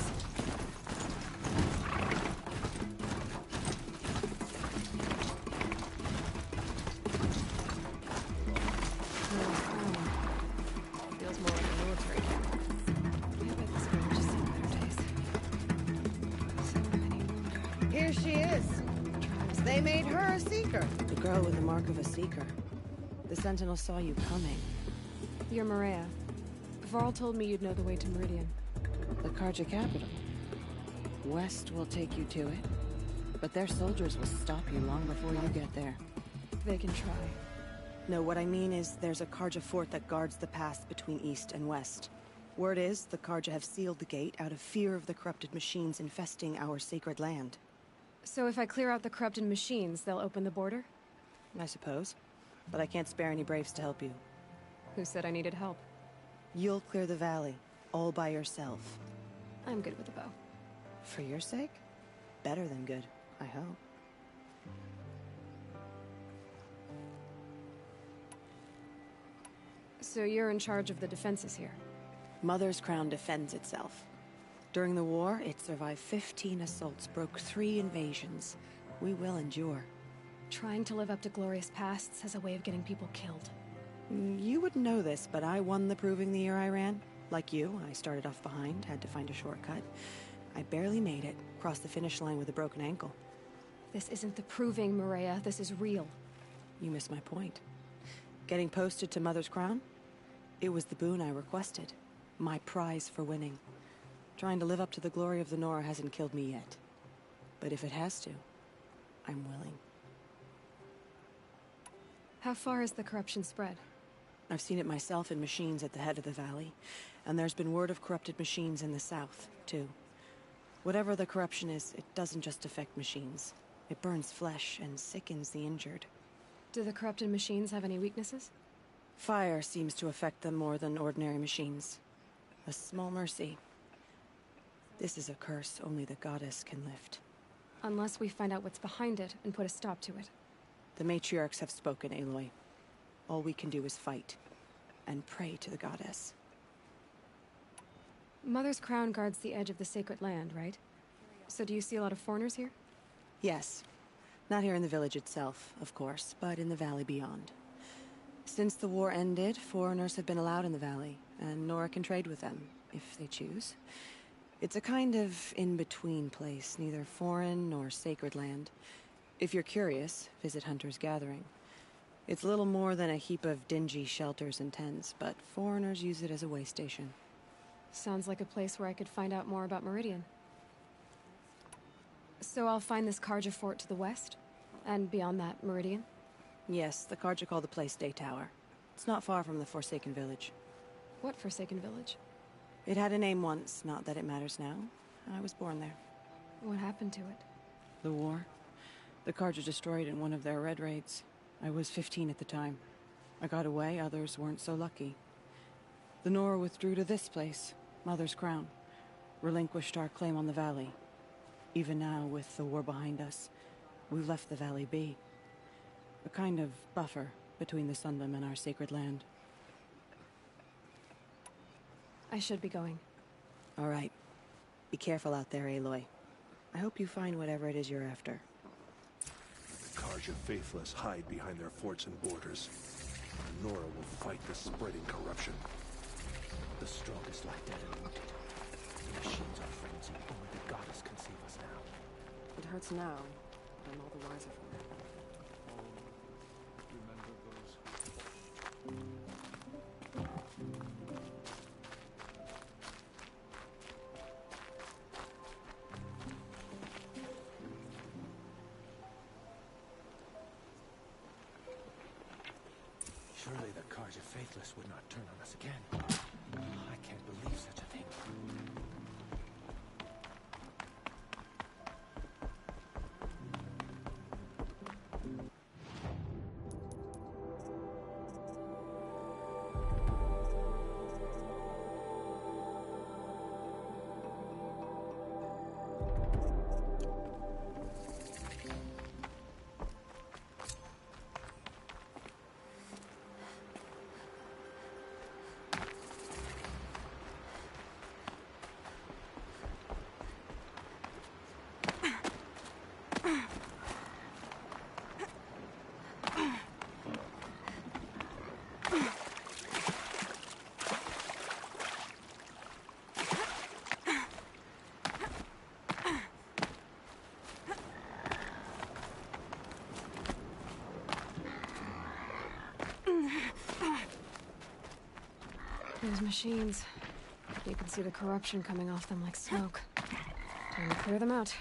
Feels more like a military camp. I bet this girl just seen better days. So many. Here she is. They made her a Seeker. The girl with the mark of a Seeker. The Sentinel saw you coming. You're Maria. Varl told me you'd know the way to Meridian. The Carja capital. West will take you to it, but their soldiers will stop you long before you get there. They can try. No, what I mean is there's a Carja fort that guards the pass between East and West. Word is, the Carja have sealed the gate out of fear of the corrupted machines infesting our sacred land. So if I clear out the corrupted machines, they'll open the border? I suppose. But I can't spare any braves to help you. Who said I needed help? You'll clear the valley, all by yourself. I'm good with a bow. For your sake? Better than good, I hope. So you're in charge of the defenses here? Mother's Crown defends itself. During the war, it survived 15 assaults, broke 3 invasions. We will endure. Trying to live up to glorious pasts has a way of getting people killed. You wouldn't know this, but I won the Proving the year I ran. Like you, I started off behind, had to find a shortcut. I barely made it, crossed the finish line with a broken ankle. This isn't the Proving, Maria. This is real. You missed my point. Getting posted to Mother's Crown? It was the boon I requested. My prize for winning. Trying to live up to the glory of the Nora hasn't killed me yet. But if it has to, I'm willing. How far has the corruption spread? I've seen it myself in machines at the head of the valley, and there's been word of corrupted machines in the south, too. Whatever the corruption is, it doesn't just affect machines. It burns flesh and sickens the injured. Do the corrupted machines have any weaknesses? Fire seems to affect them more than ordinary machines. A small mercy. This is a curse only the goddess can lift. Unless we find out what's behind it and put a stop to it. The matriarchs have spoken, Aloy. All we can do is fight. And pray to the goddess. Mother's Crown guards the edge of the sacred land, right? So do you see a lot of foreigners here? Yes. Not here in the village itself, of course, but in the valley beyond. Since the war ended, foreigners have been allowed in the valley, and Nora can trade with them, if they choose. It's a kind of in-between place, neither foreign nor sacred land. If you're curious, visit Hunter's Gathering. It's little more than a heap of dingy shelters and tents, but foreigners use it as a way station. Sounds like a place where I could find out more about Meridian. So I'll find this Carja fort to the west? And beyond that, Meridian? Yes, the Carja call the place Day Tower. It's not far from the Forsaken Village. What Forsaken Village? It had a name once, not that it matters now. I was born there. What happened to it? The war. The Carja destroyed in one of their red raids. I was 15 at the time. I got away, others weren't so lucky. The Nora withdrew to this place, Mother's Crown. Relinquished our claim on the valley. Even now, with the war behind us, We've left the valley be. A kind of buffer between the Sundom and our sacred land. I should be going. All right. Be careful out there, Aloy. I hope you find whatever it is you're after. The Karja faithless hide behind their forts and borders. Nora will fight the spreading corruption. The strongest lie dead and wounded. The machines are frenzied. Only the goddess can save us now. It hurts now, but I'm all the wiser for it. Remember those. Surely the Karja faithless would not turn on us again. I can't believe such a thing. Those machines. You can see the corruption coming off them like smoke. Time to clear them out.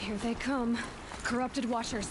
Here they come. Corrupted Watchers.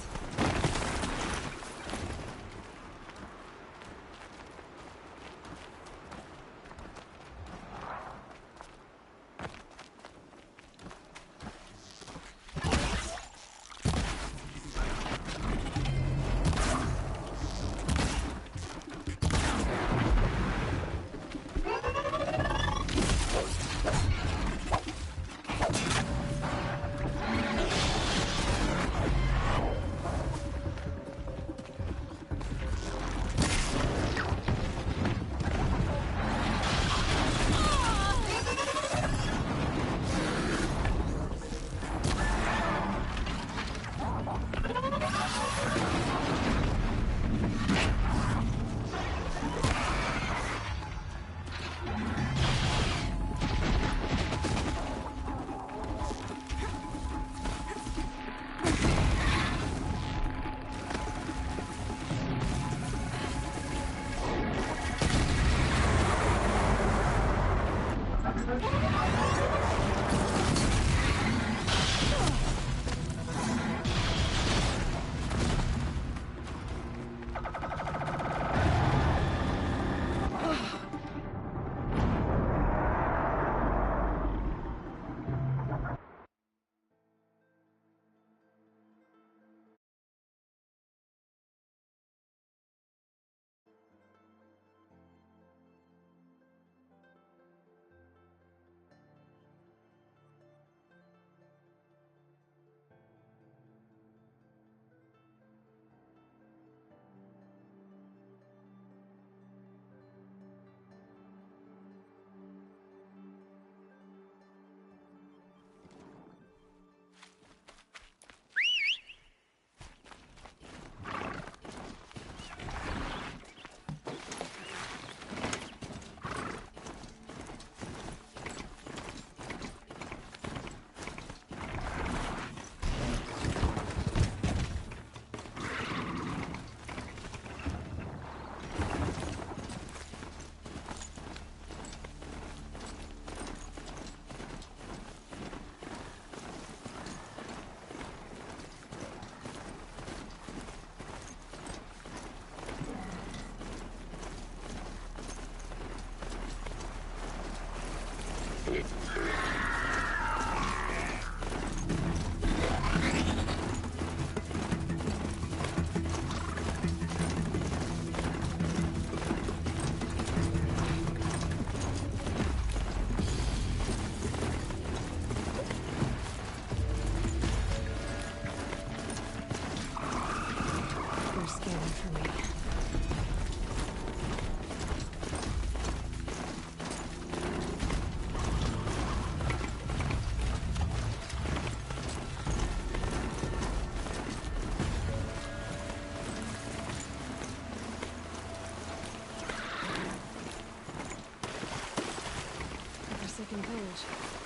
Second page.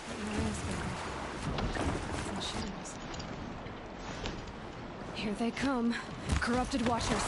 Let my eyes go. Some shadows. Here they come. Corrupted Watchers.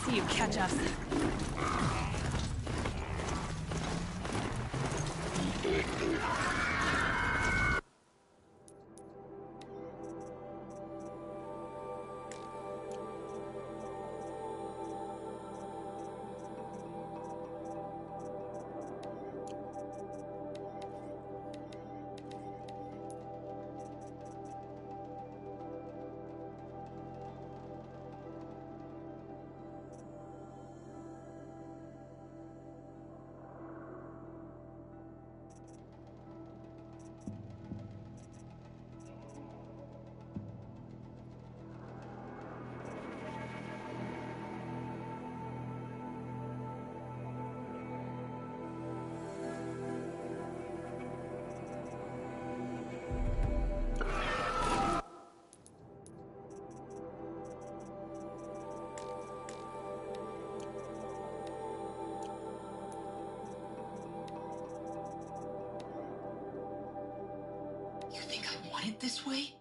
see you catch us. You think I want it this way?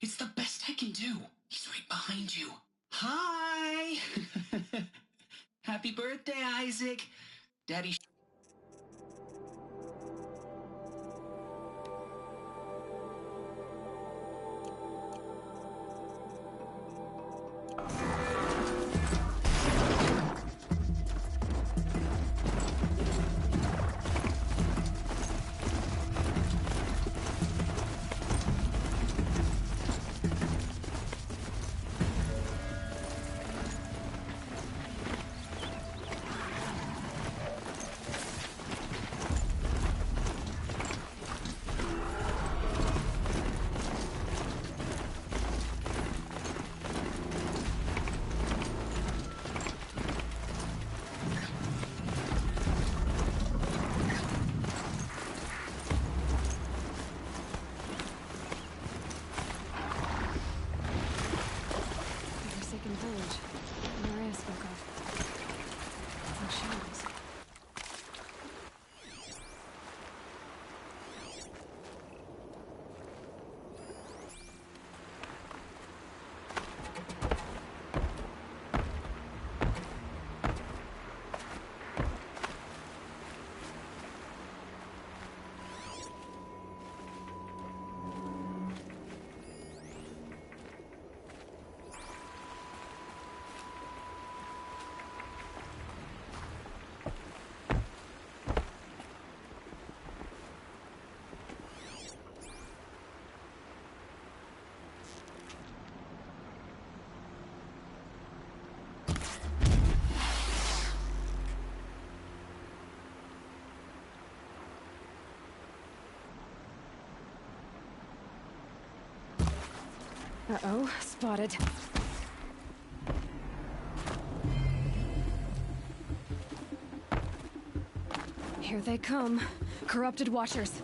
It's the best I can do. He's right behind you. Hi! Happy birthday, Isaac. Daddy... Uh-oh, spotted. Here they come. Corrupted Watchers.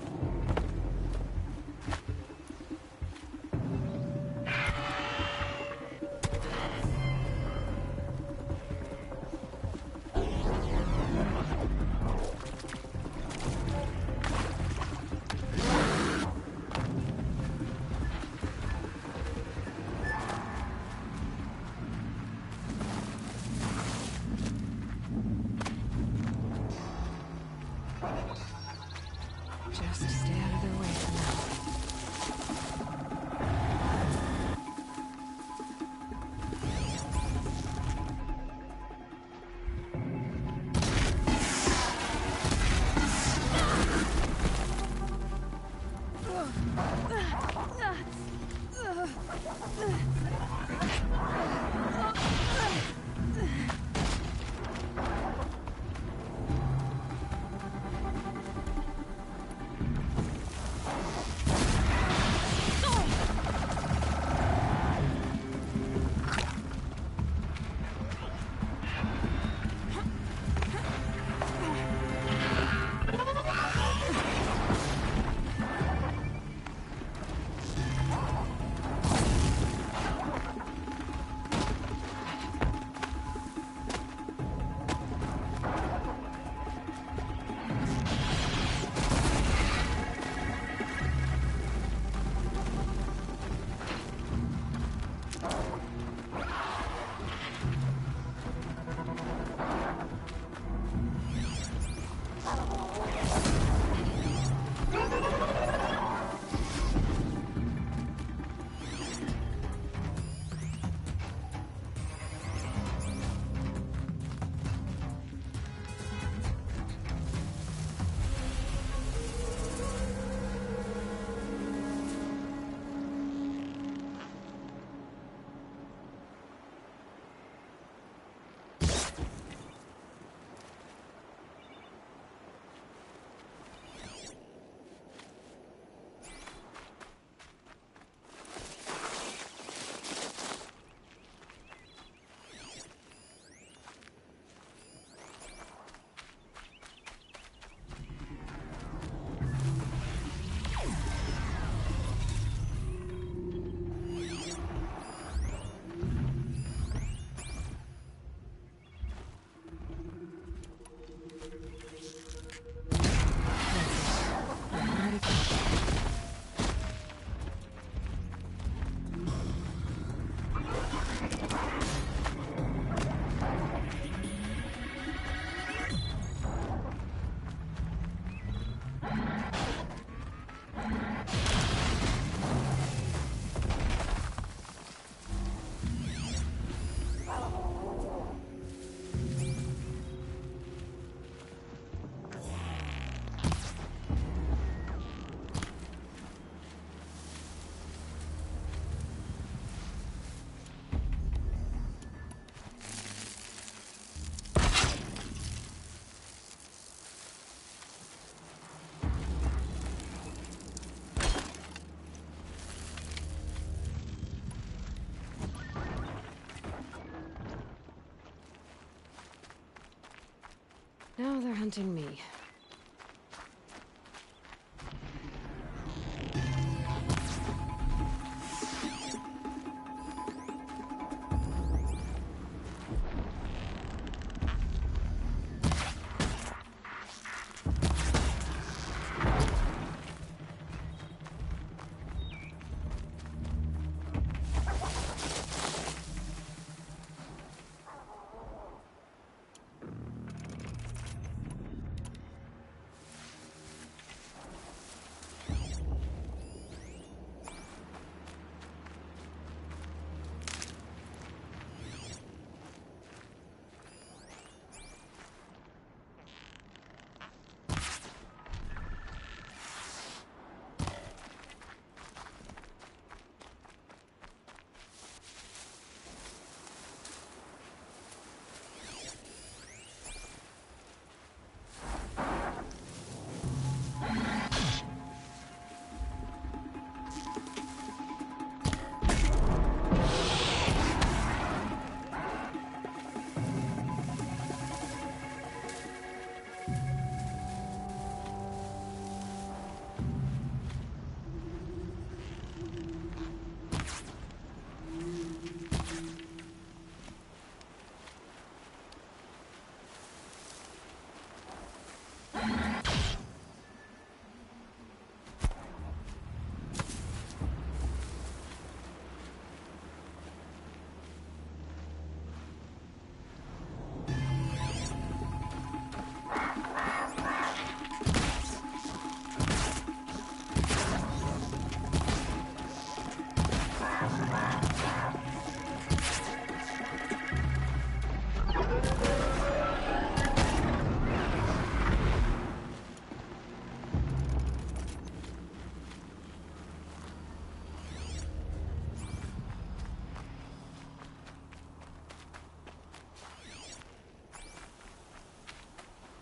Now they're hunting me.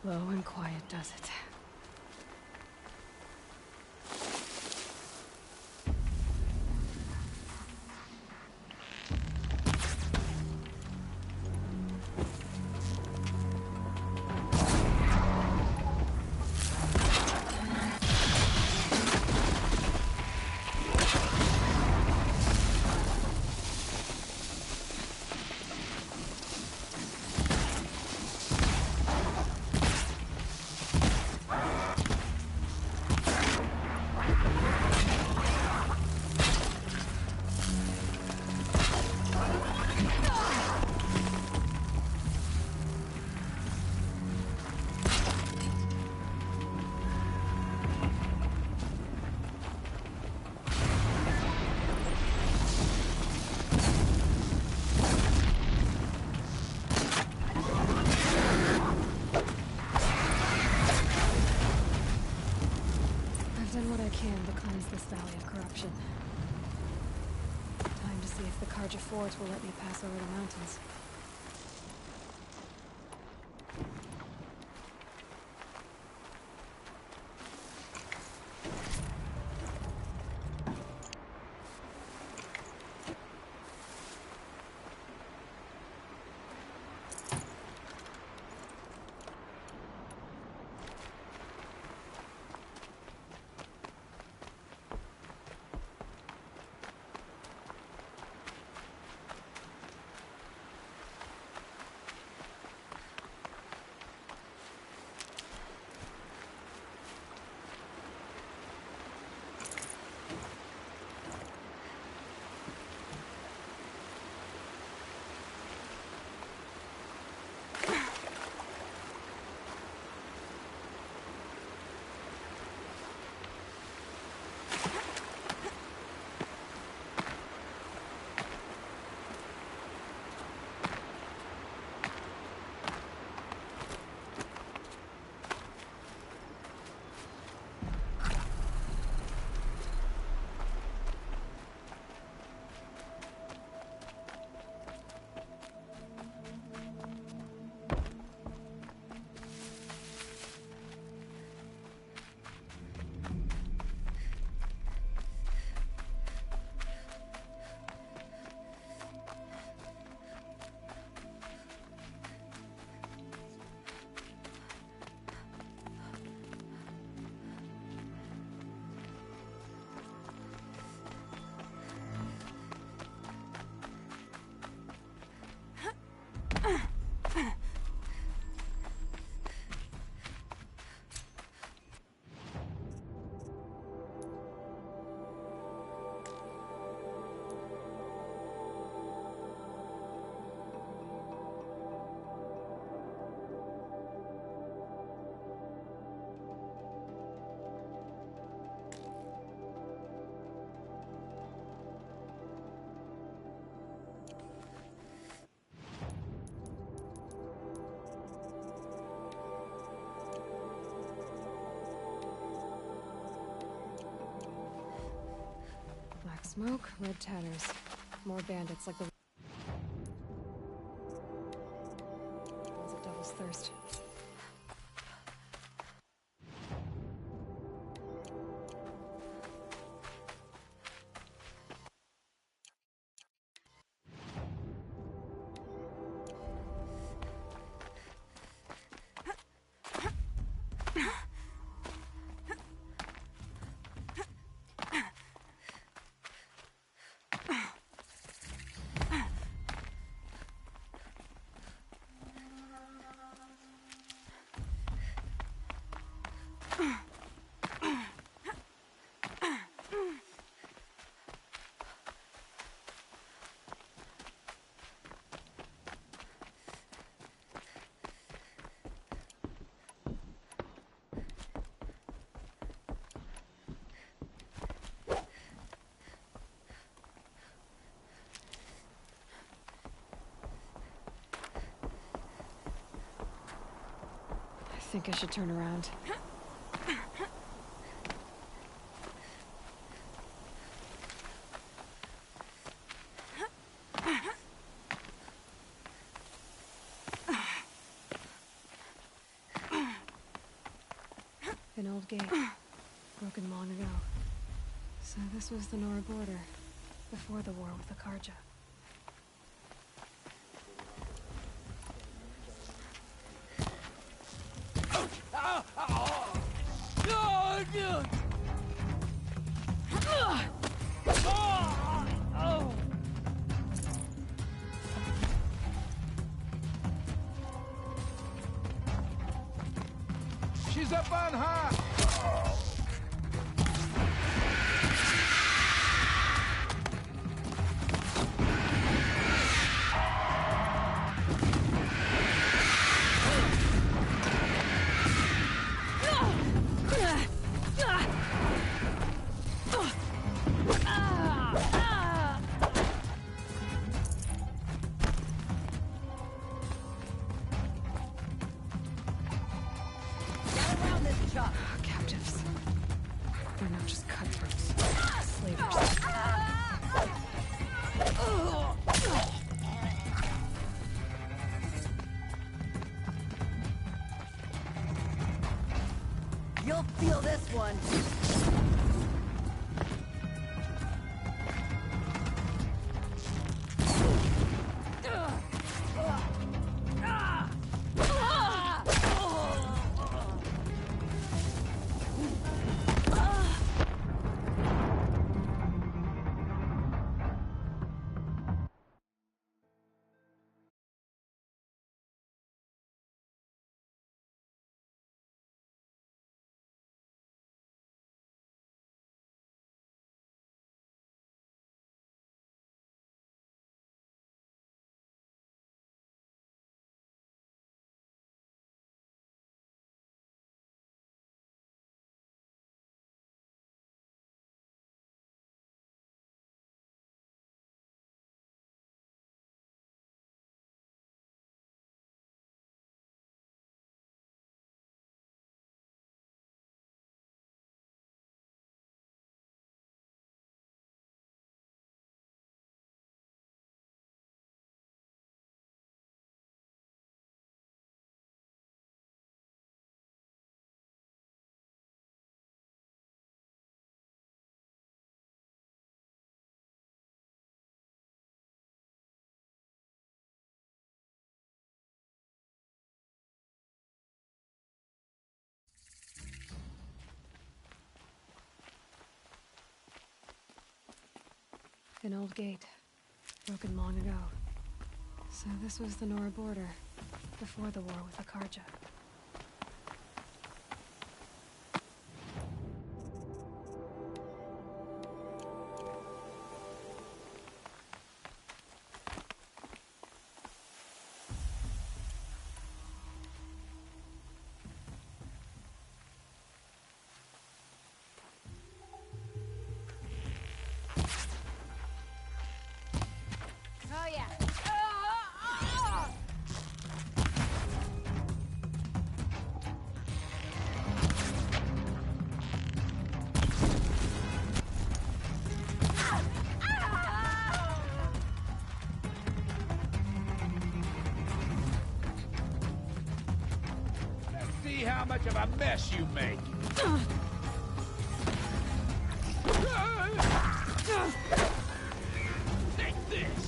Low and quiet does it. To cleanse this valley of corruption. Time to see if the Carja Fort will let me pass over the mountains. Smoke, red tatters. More bandits like the ones of Devil's Thirst. I think I should turn around. An old gate, broken long ago. So this was the Nora border, before the war with the Karja. She's up on her! Captives. They're not just cutthroats. Slavers. You'll feel this one. An old gate, broken long ago. So this was the Nora border, before the war with the Karja. Oh yeah. see how much of a mess you make. Take this!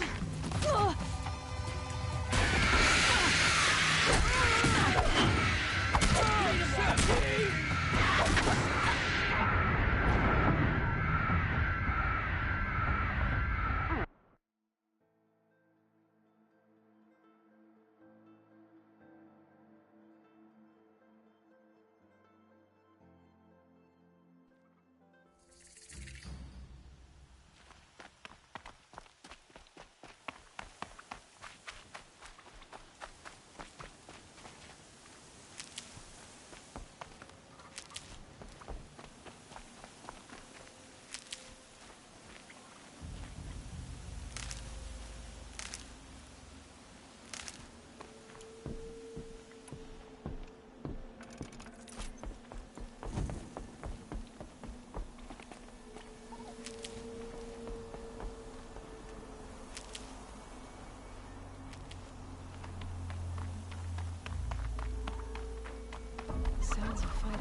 Sounds of fighting.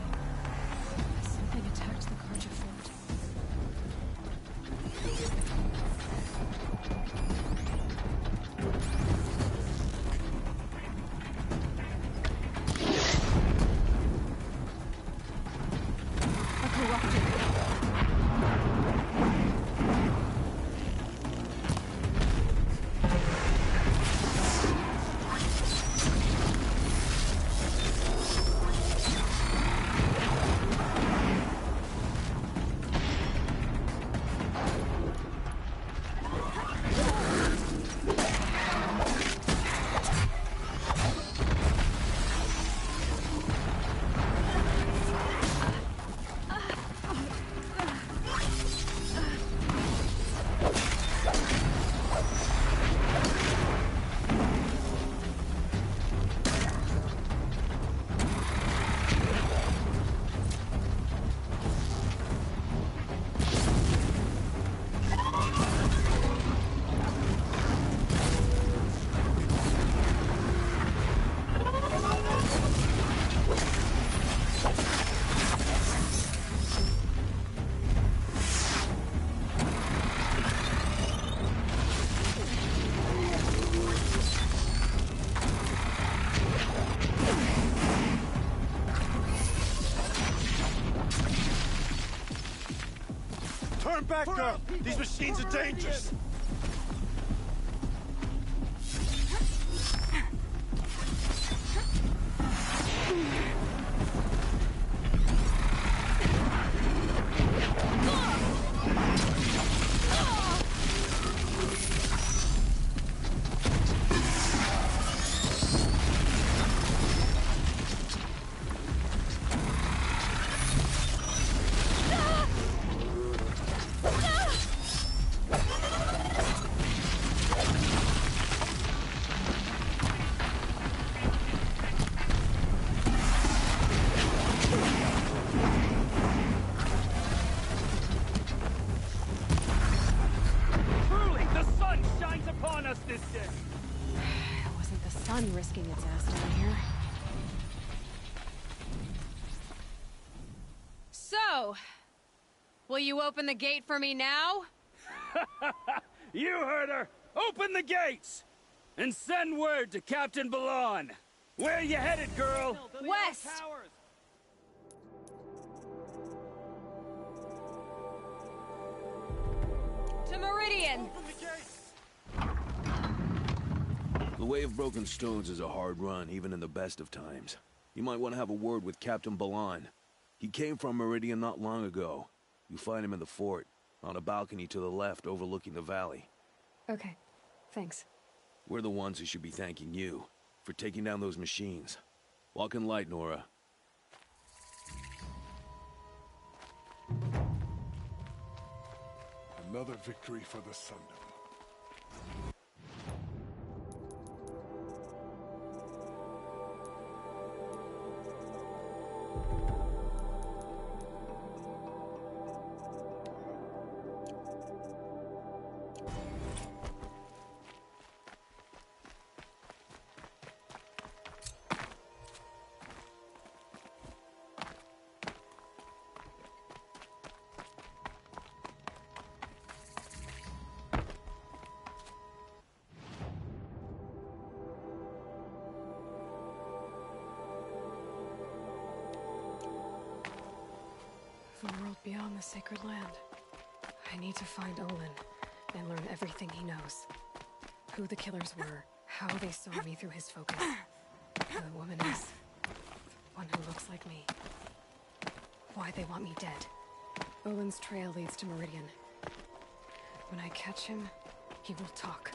Something attacked the Karja fort. A corrupted. Turn back, girl! These machines are dangerous! Risking its ass down here. So, will you open the gate for me now? You heard her! Open the gates! And send word to Captain Balan. Where you headed, girl? West! To Meridian! The Way of Broken Stones is a hard run, even in the best of times. You might want to have a word with Captain Balan. He came from Meridian not long ago. You find him in the fort, on a balcony to the left overlooking the valley. Okay, thanks. We're the ones who should be thanking you for taking down those machines. Walk in light, Nora. Another victory for the Sundom. The world beyond the sacred land. I need to find Olin and learn everything he knows. Who the killers were, how they saw me through his focus. Who the woman is. One who looks like me. Why they want me dead. Olin's trail leads to Meridian. When I catch him, he will talk.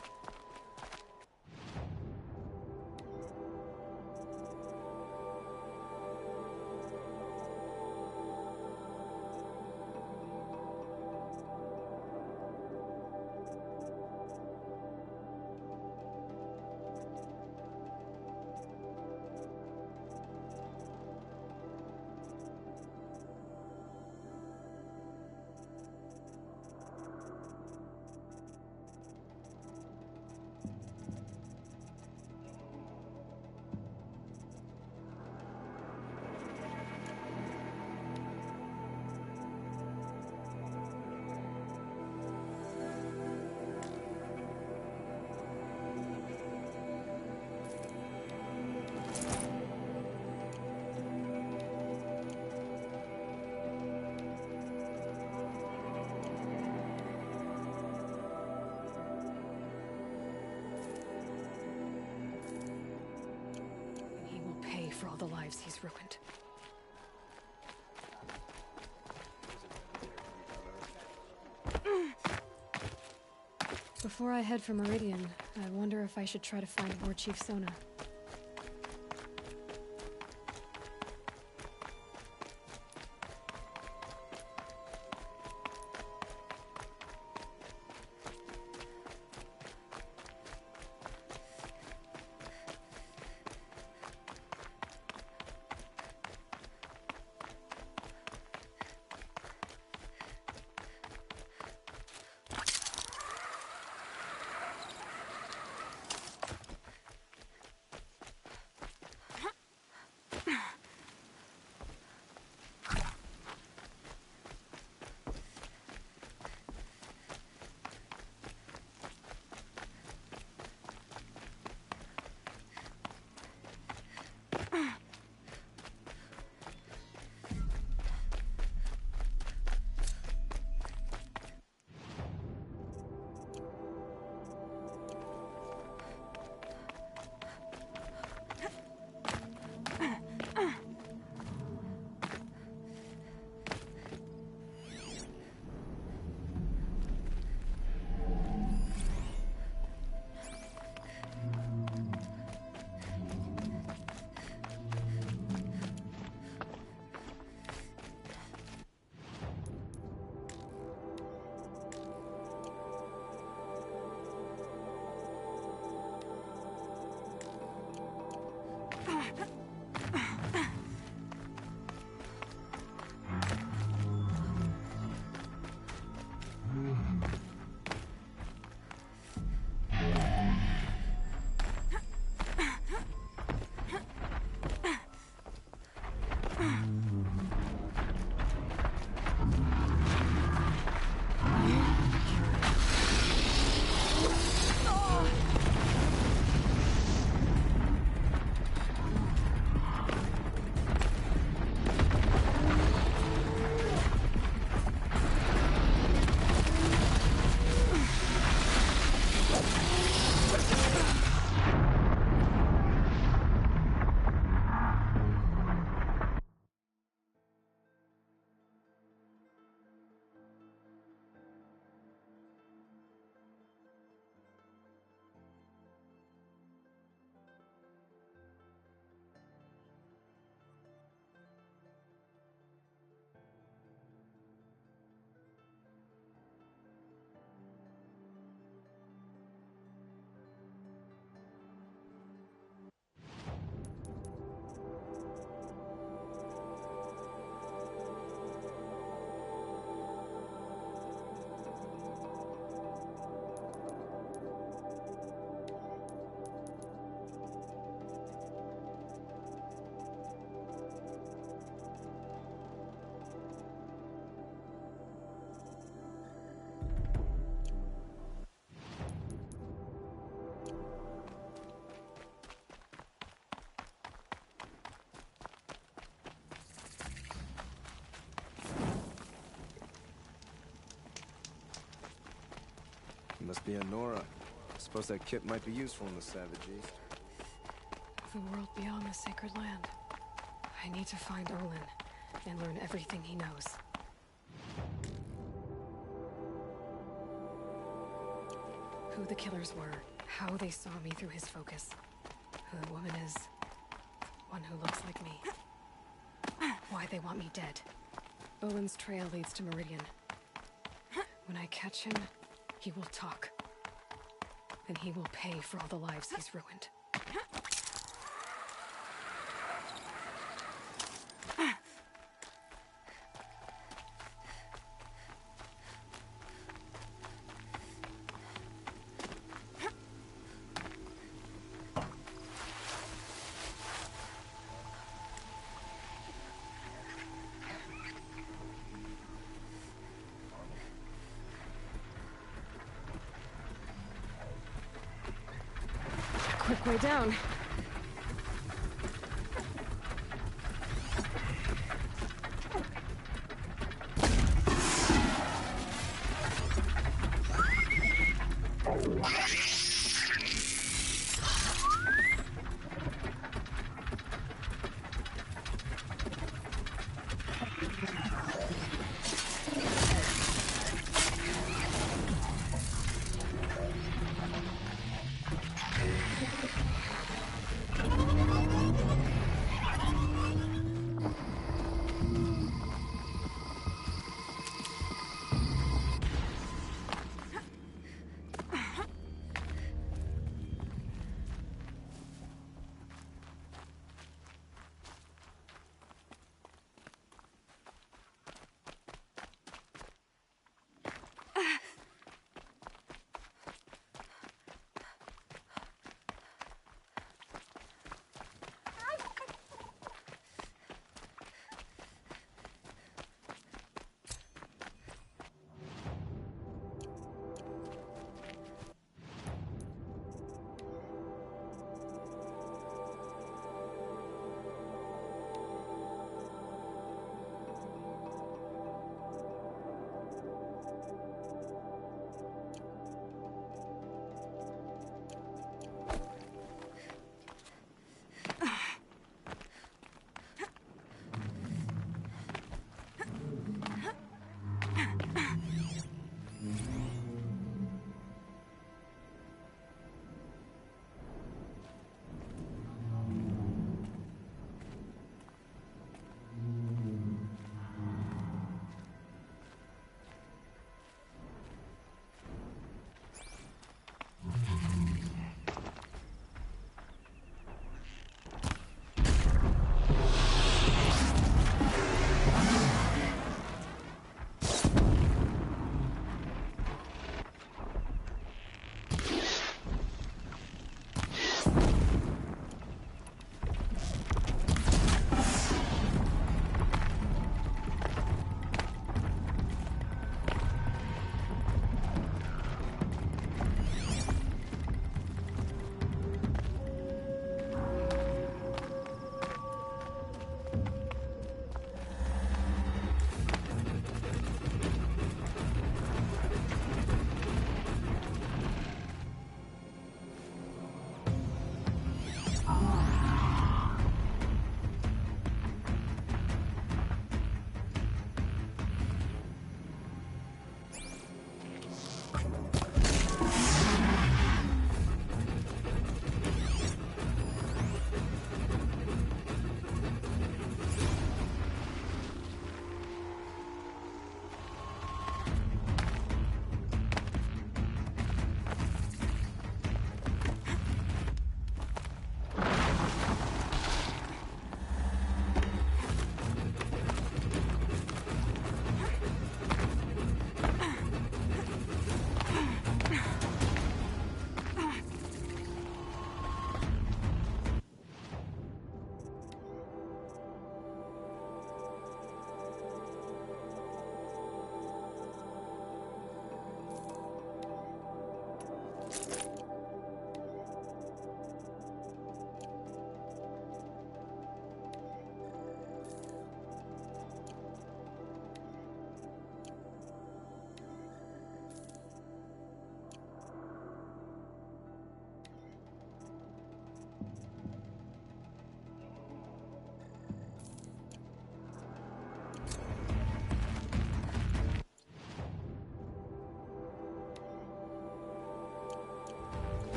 For all the lives he's ruined. Before I head for Meridian, I wonder if I should try to find War Chief Sona. Must be a Nora. I suppose that kit might be useful in the Savage East. The world beyond the Sacred Land. I need to find Olin and learn everything he knows. Who the killers were, how they saw me through his focus, who the woman is, one who looks like me. Why they want me dead. Olin's trail leads to Meridian. When I catch him, he will talk. And he will pay for all the lives he's ruined. Quick way down.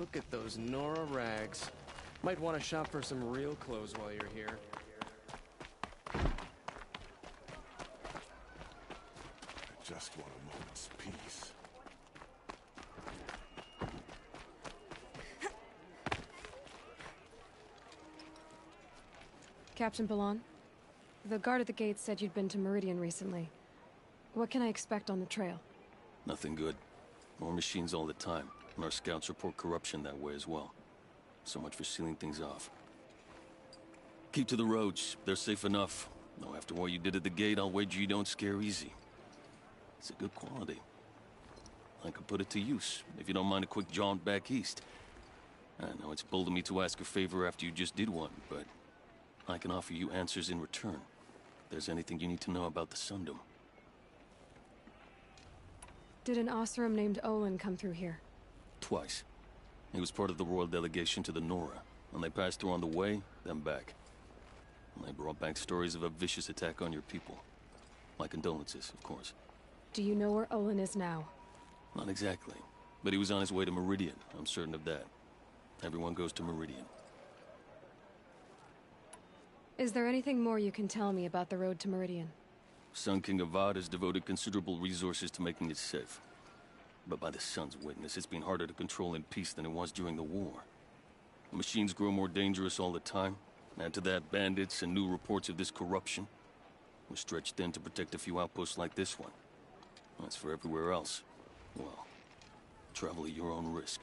Look at those Nora rags. Might want to shop for some real clothes while you're here. I just want a moment's peace. Captain Ballon, the guard at the gate said you'd been to Meridian recently. What can I expect on the trail? Nothing good. More machines all the time, and our scouts report corruption that way as well. So much for sealing things off. Keep to the roads. They're safe enough. Though after what you did at the gate, I'll wager you don't scare easy. It's a good quality. I could put it to use, if you don't mind a quick jaunt back east. I know it's bold of me to ask a favor after you just did one, but I can offer you answers in return. If there's anything you need to know about the Sundom. Did an Oseram named Olin come through here? Twice. He was part of the royal delegation to the Nora, and they passed through on the way, then back. And they brought back stories of a vicious attack on your people. My condolences, of course. Do you know where Olin is now? Not exactly, but he was on his way to Meridian, I'm certain of that. Everyone goes to Meridian. Is there anything more you can tell me about the road to Meridian? Sun King Avad has devoted considerable resources to making it safe. But by the Sun's witness, it's been harder to control in peace than it was during the war. The machines grow more dangerous all the time. Add to that bandits and new reports of this corruption. We're stretched thin to protect a few outposts like this one. As for everywhere else, well, travel at your own risk.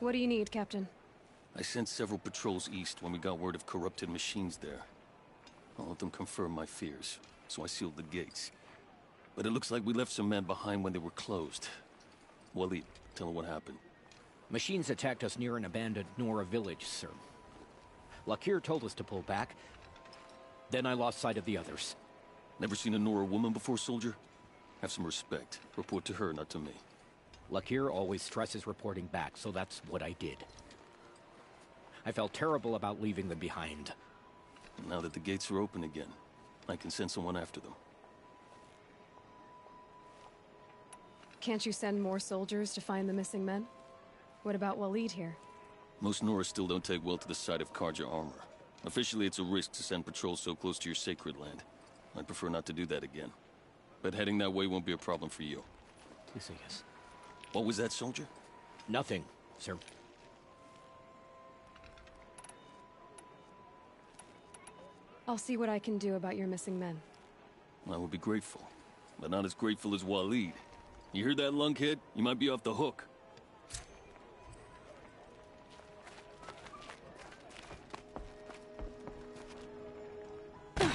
What do you need, Captain? I sent several patrols east when we got word of corrupted machines there. All of them confirmed my fears, so I sealed the gates. But it looks like we left some men behind when they were closed. Waleed, tell her what happened. Machines attacked us near an abandoned Nora village, sir. Lakir told us to pull back. Then I lost sight of the others. Never seen a Nora woman before, soldier? Have some respect. Report to her, not to me. Lakir always stresses reporting back, so that's what I did. I felt terrible about leaving them behind. Now that the gates are open again, I can send someone after them. Can't you send more soldiers to find the missing men? What about Waleed here? Most Nora still don't take well to the sight of Carja armor. Officially, it's a risk to send patrols so close to your sacred land. I'd prefer not to do that again. But heading that way won't be a problem for you. Please say yes. What was that, soldier? Nothing, sir. I'll see what I can do about your missing men. I would be grateful, but not as grateful as Waleed. You hear that, lunkhead? You might be off the hook. The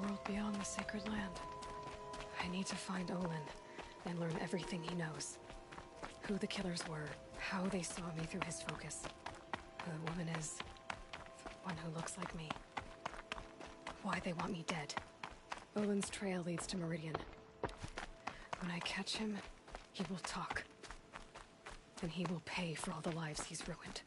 world beyond the sacred land. I need to find Olin and learn everything he knows. Who the killers were, how they saw me through his focus. Who the woman is, the one who looks like me. Why they want me dead. Olin's trail leads to Meridian. When I catch him, he will talk. And he will pay for all the lives he's ruined.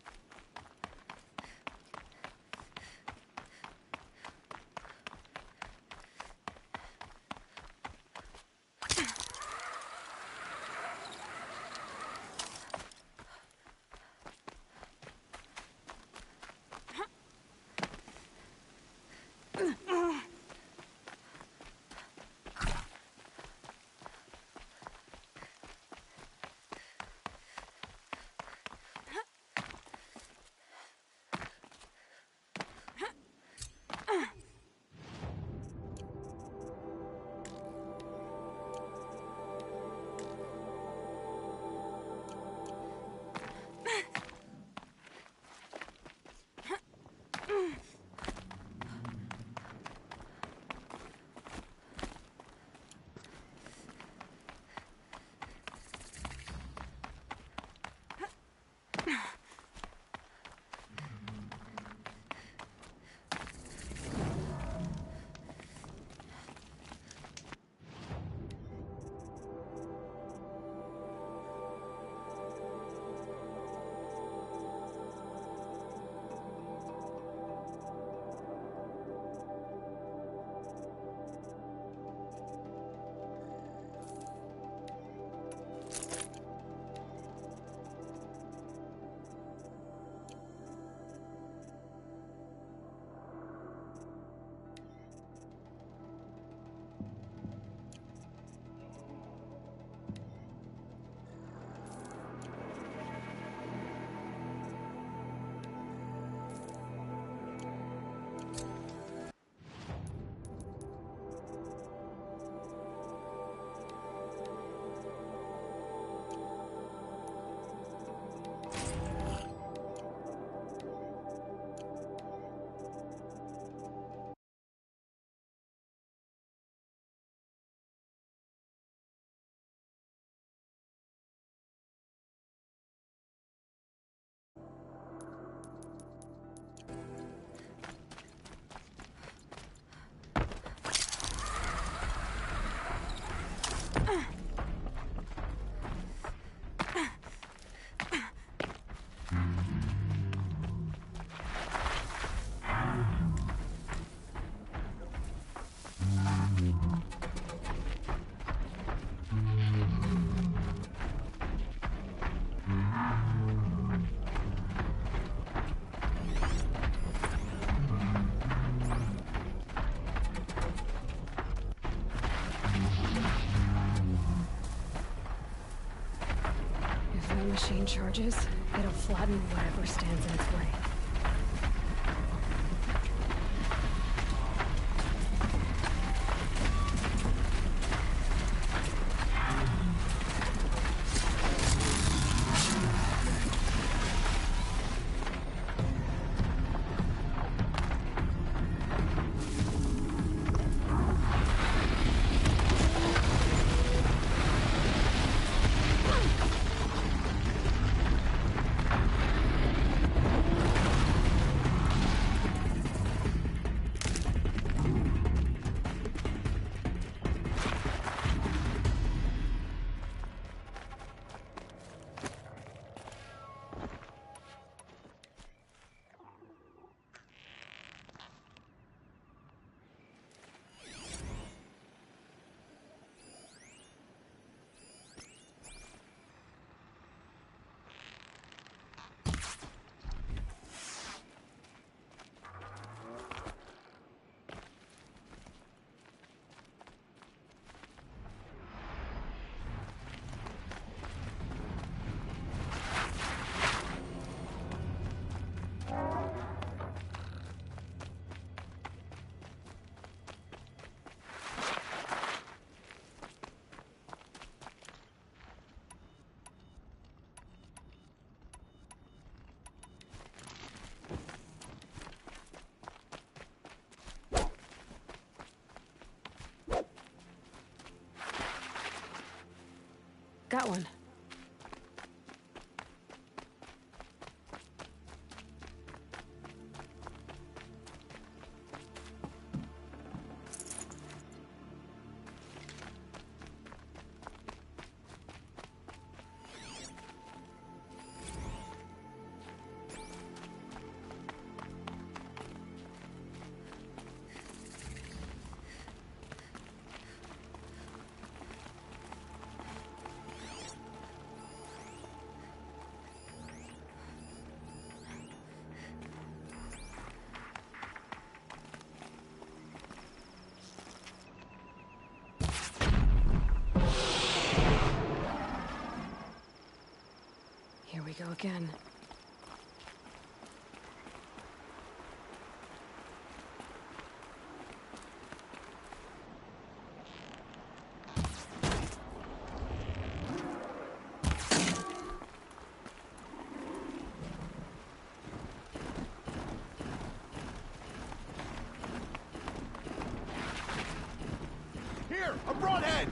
machine charges, it'll flatten whatever stands in its way. Got one. Here we go again. Here, a broadhead!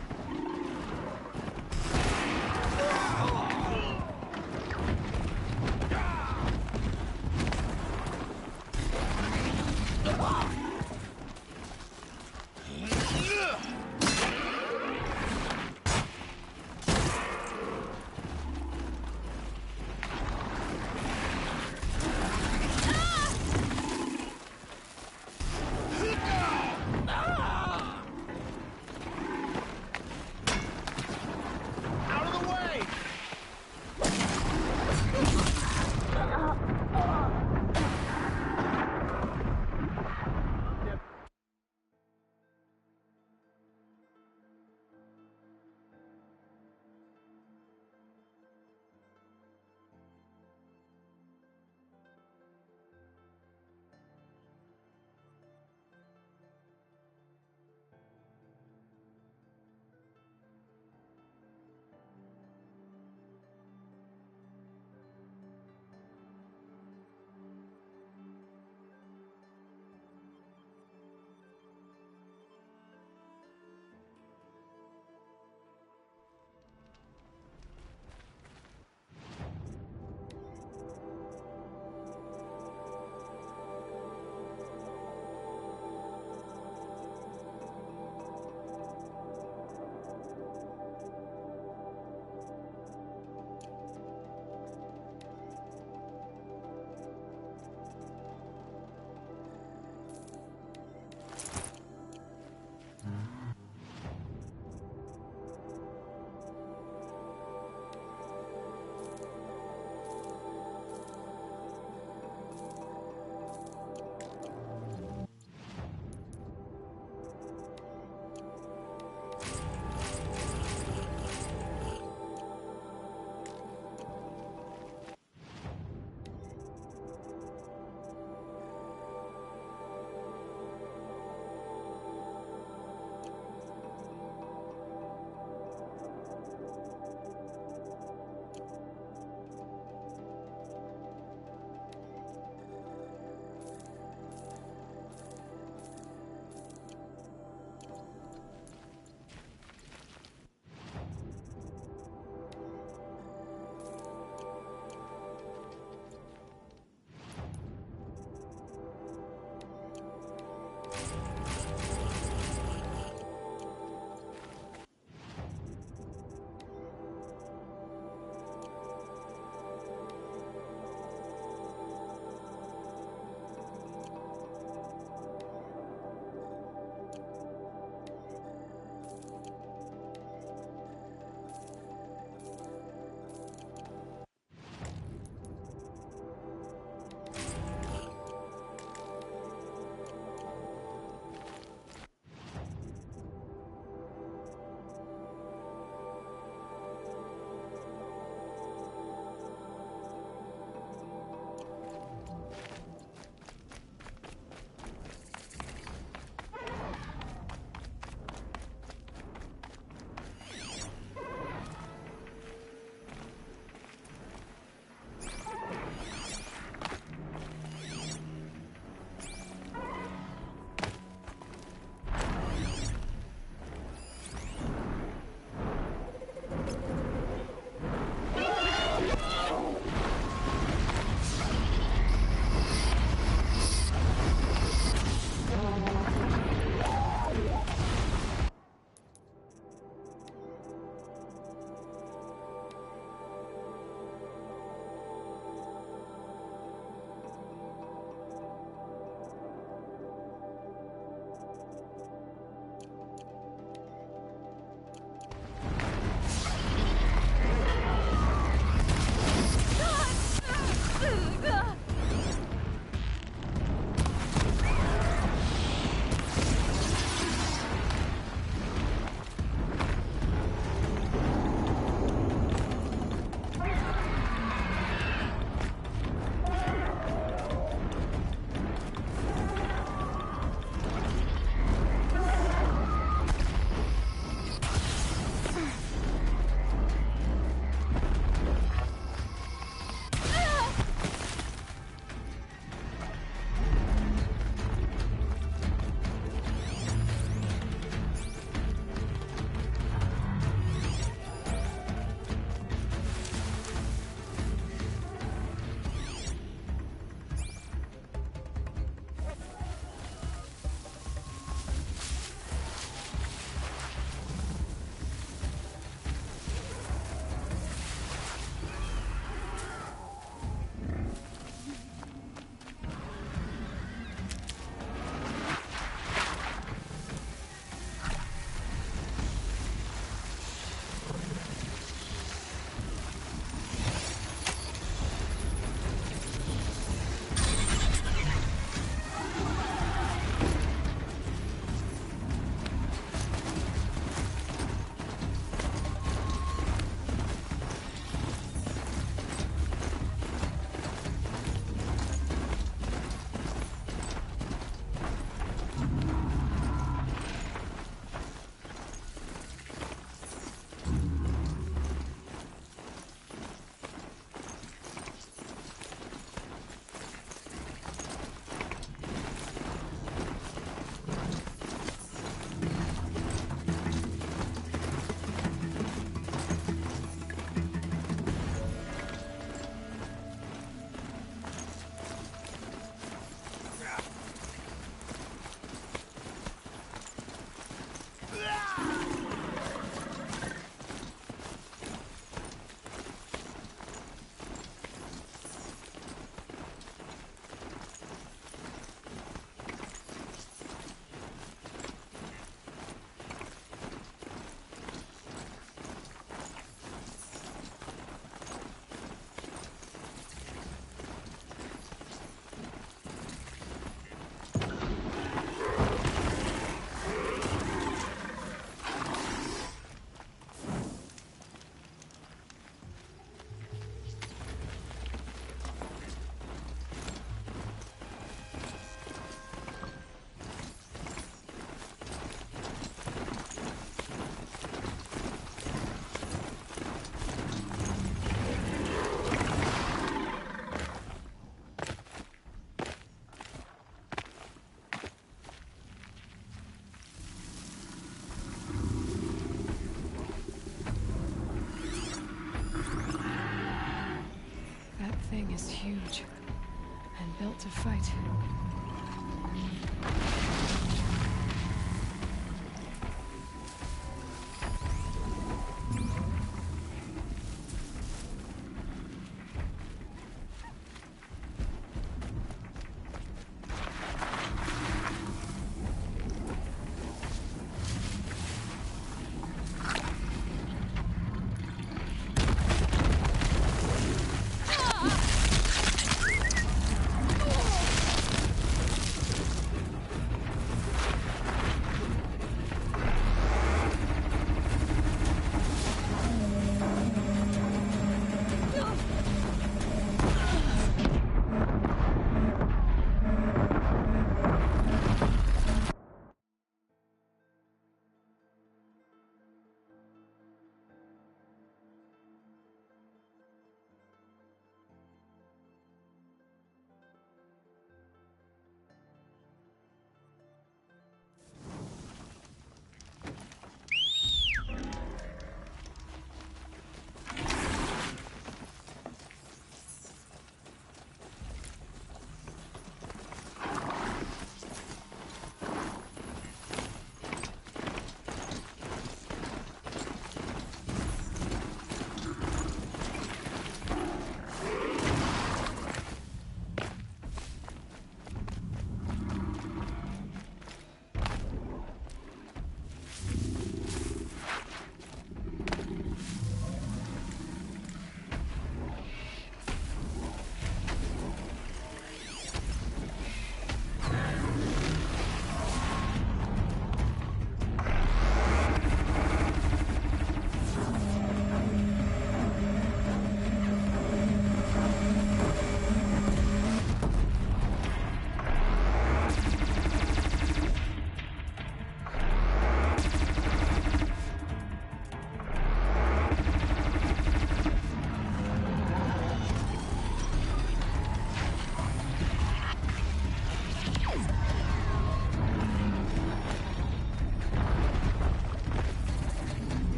built to fight.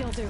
You'll do.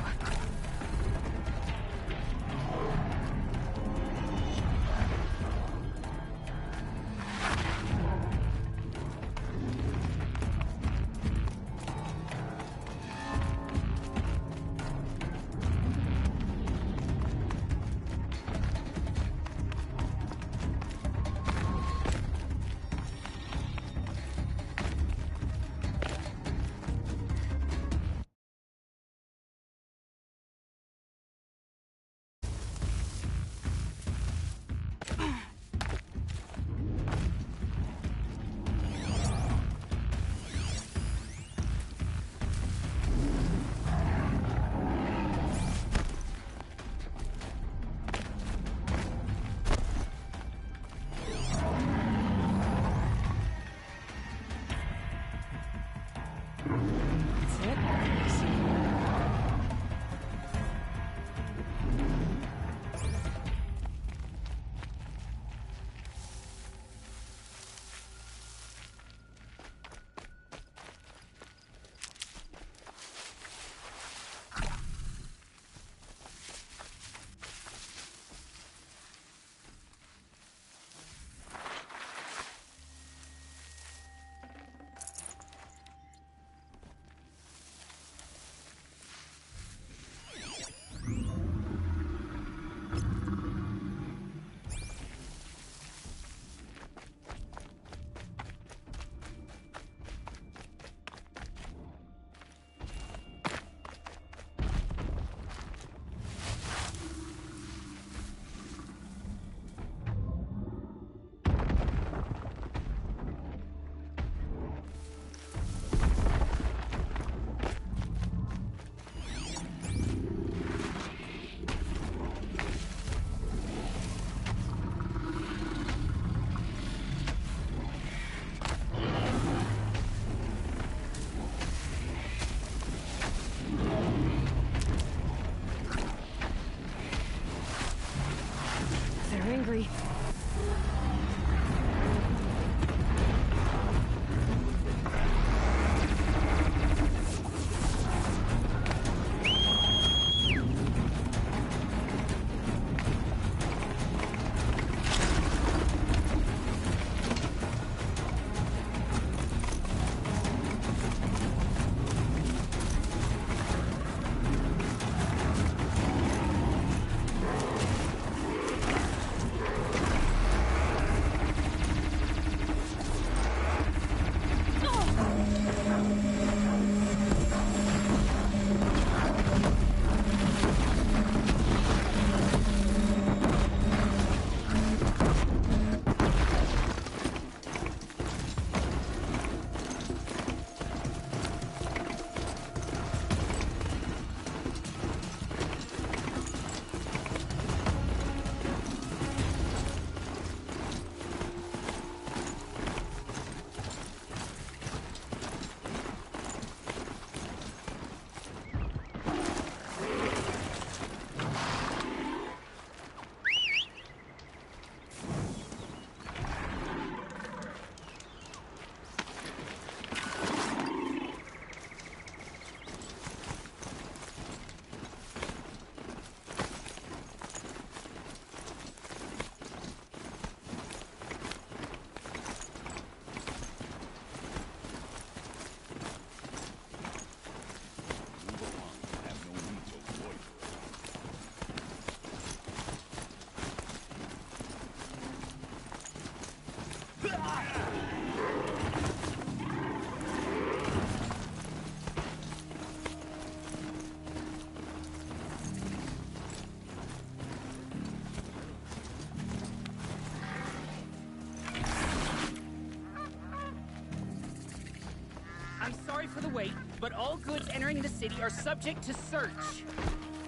goods entering the city are subject to search.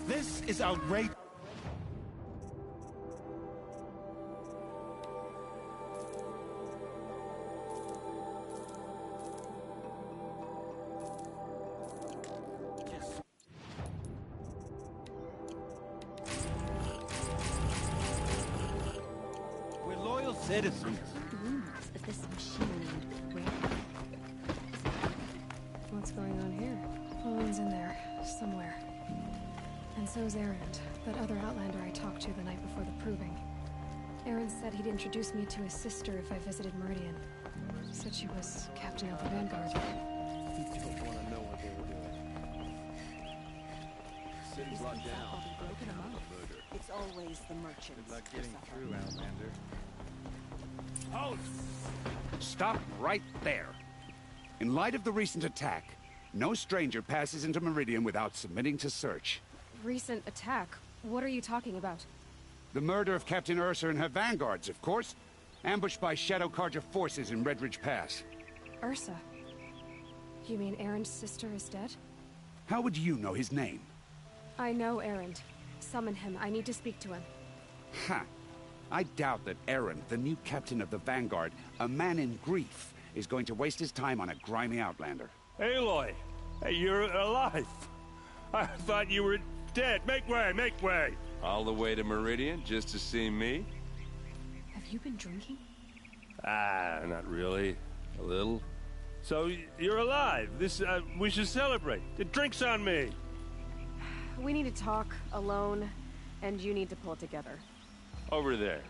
This is outrageous. We're loyal citizens. Rumors of this machine named Ray. What's going on here? Owen's in there, somewhere. And so's Erend, that other Outlander I talked to the night before the proving. Erend said he'd introduce me to his sister if I visited Meridian. Said she was captain of the Vanguard. You don't want to know what they were doing. City's locked down. Broken among. It's always the merchants. Good luck getting through, Outlander. Halt! Stop right there. In light of the recent attack, no stranger passes into Meridian without submitting to search. Recent attack? What are you talking about? The murder of Captain Ursa and her vanguards, of course. Ambushed by Shadow Carja forces in Redridge Pass. Ursa? You mean Erend's sister is dead? How would you know his name? I know Erend. Summon him. I need to speak to him. Ha! I doubt that Erend, the new captain of the Vanguard, a man in grief, is going to waste his time on a grimy Outlander. Aloy! Hey, you're alive! I thought you were dead. Make way, make way! All the way to Meridian just to see me? Have you been drinking? Ah, not really. A little. So, you're alive. We should celebrate. The drink's on me. We need to talk, alone, and you need to pull it together. Over there.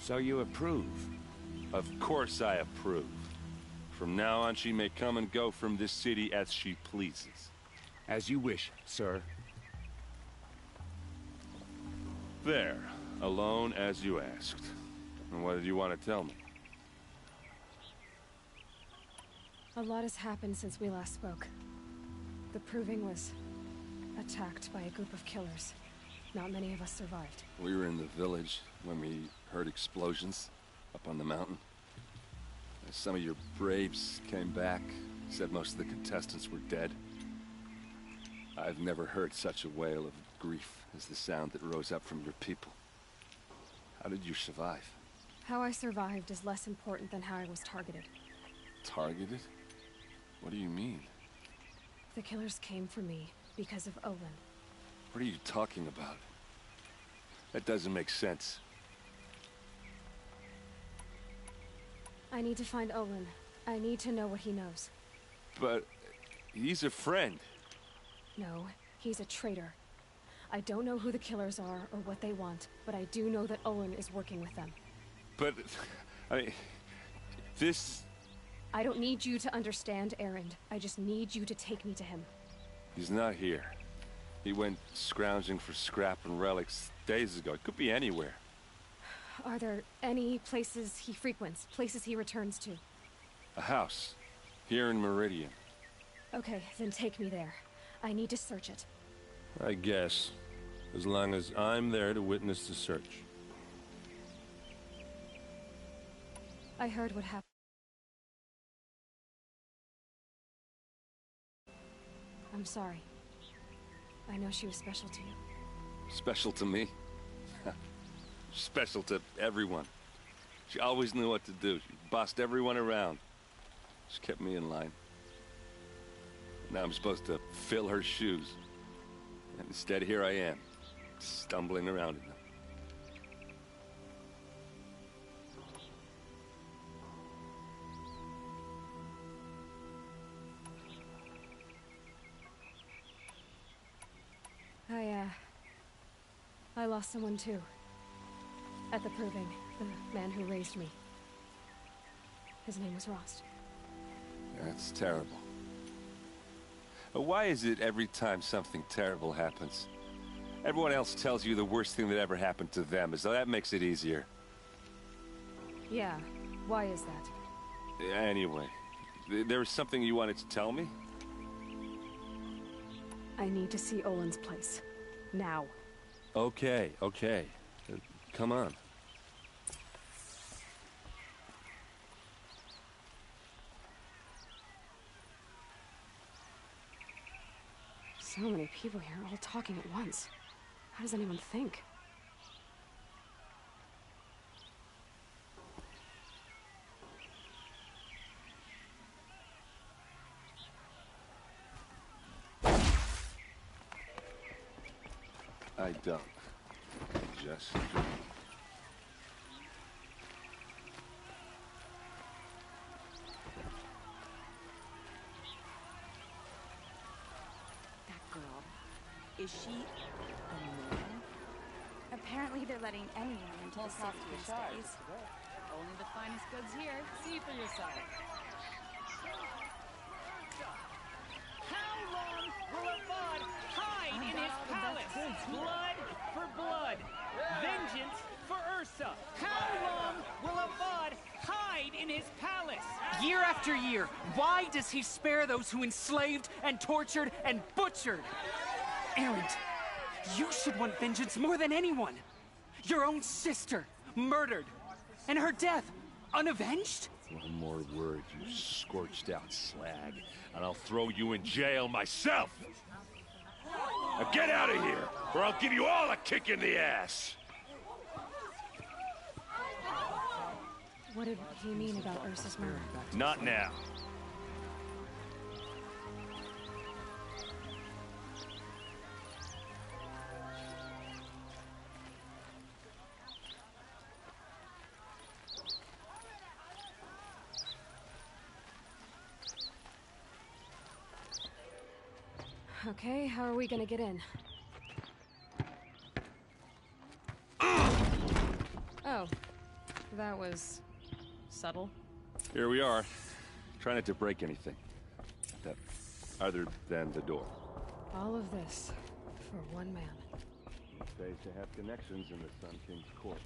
So you approve? Of course I approve. From now on, she may come and go from this city as she pleases. As you wish, sir. There. Alone as you asked. And what did you want to tell me? A lot has happened since we last spoke. The Proving was attacked by a group of killers. Not many of us survived. We were in the village when we heard explosions up on the mountain. Some of your braves came back, said most of the contestants were dead. I've never heard such a wail of grief as the sound that rose up from your people. How did you survive? How I survived is less important than how I was targeted. Targeted? What do you mean? The killers came for me because of Olin. What are you talking about? That doesn't make sense. I need to find Olin. I need to know what he knows. But he's a friend. No, he's a traitor. I don't know who the killers are or what they want, but I do know that Olin is working with them. But, I mean, this... I don't need you to understand, Erend. I just need you to take me to him. He's not here. He went scrounging for scrap and relics days ago. It could be anywhere. Are there any places he frequents, places he returns to? A house. Here in Meridian. Okay, then take me there. I need to search it. I guess. As long as I'm there to witness the search. I heard what happened. I'm sorry. I know she was special to you. Special to me? Special to everyone. She always knew what to do. She bossed everyone around. She kept me in line. Now I'm supposed to fill her shoes. And instead, here I am, stumbling around in them. I lost someone too. At the Proving, the man who raised me. His name was Rost. That's terrible. Why is it every time something terrible happens, everyone else tells you the worst thing that ever happened to them, as though that makes it easier? Yeah, why is that? Anyway, there was something you wanted to tell me? I need to see Olin's place. Now. Okay. Come on. So many people here, all talking at once. How does anyone think? I don't. I just drink. That girl. Is she a Nora? Apparently they're letting anyone into the city these days. Only the finest goods here. See for yourself. How long will Avad hide in his palace? Blood for blood. Vengeance for Ursa. How long will Avad hide in his palace? Year after year, why does he spare those who enslaved and tortured and butchered? Erend, you should want vengeance more than anyone. Your own sister, murdered, and her death, unavenged? One more word, you scorched out slag, and I'll throw you in jail myself! Now get out of here, or I'll give you all a kick in the ass! What did he mean about Ursa's murder? Not now. Okay, how are we gonna get in? Oh, that was subtle. Here we are. Try not to break anything. That, other than the door. All of this for one man. It pays to have connections in the Sun King's court.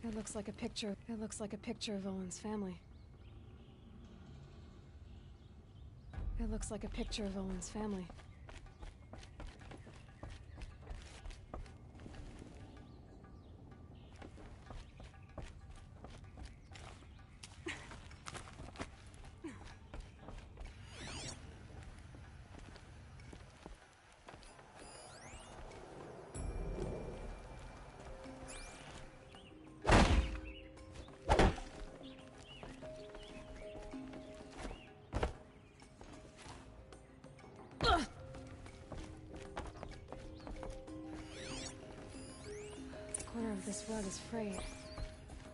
It looks like a picture. It looks like a picture of Owen's family. It looks like a picture of Owen's family. This rug is frayed,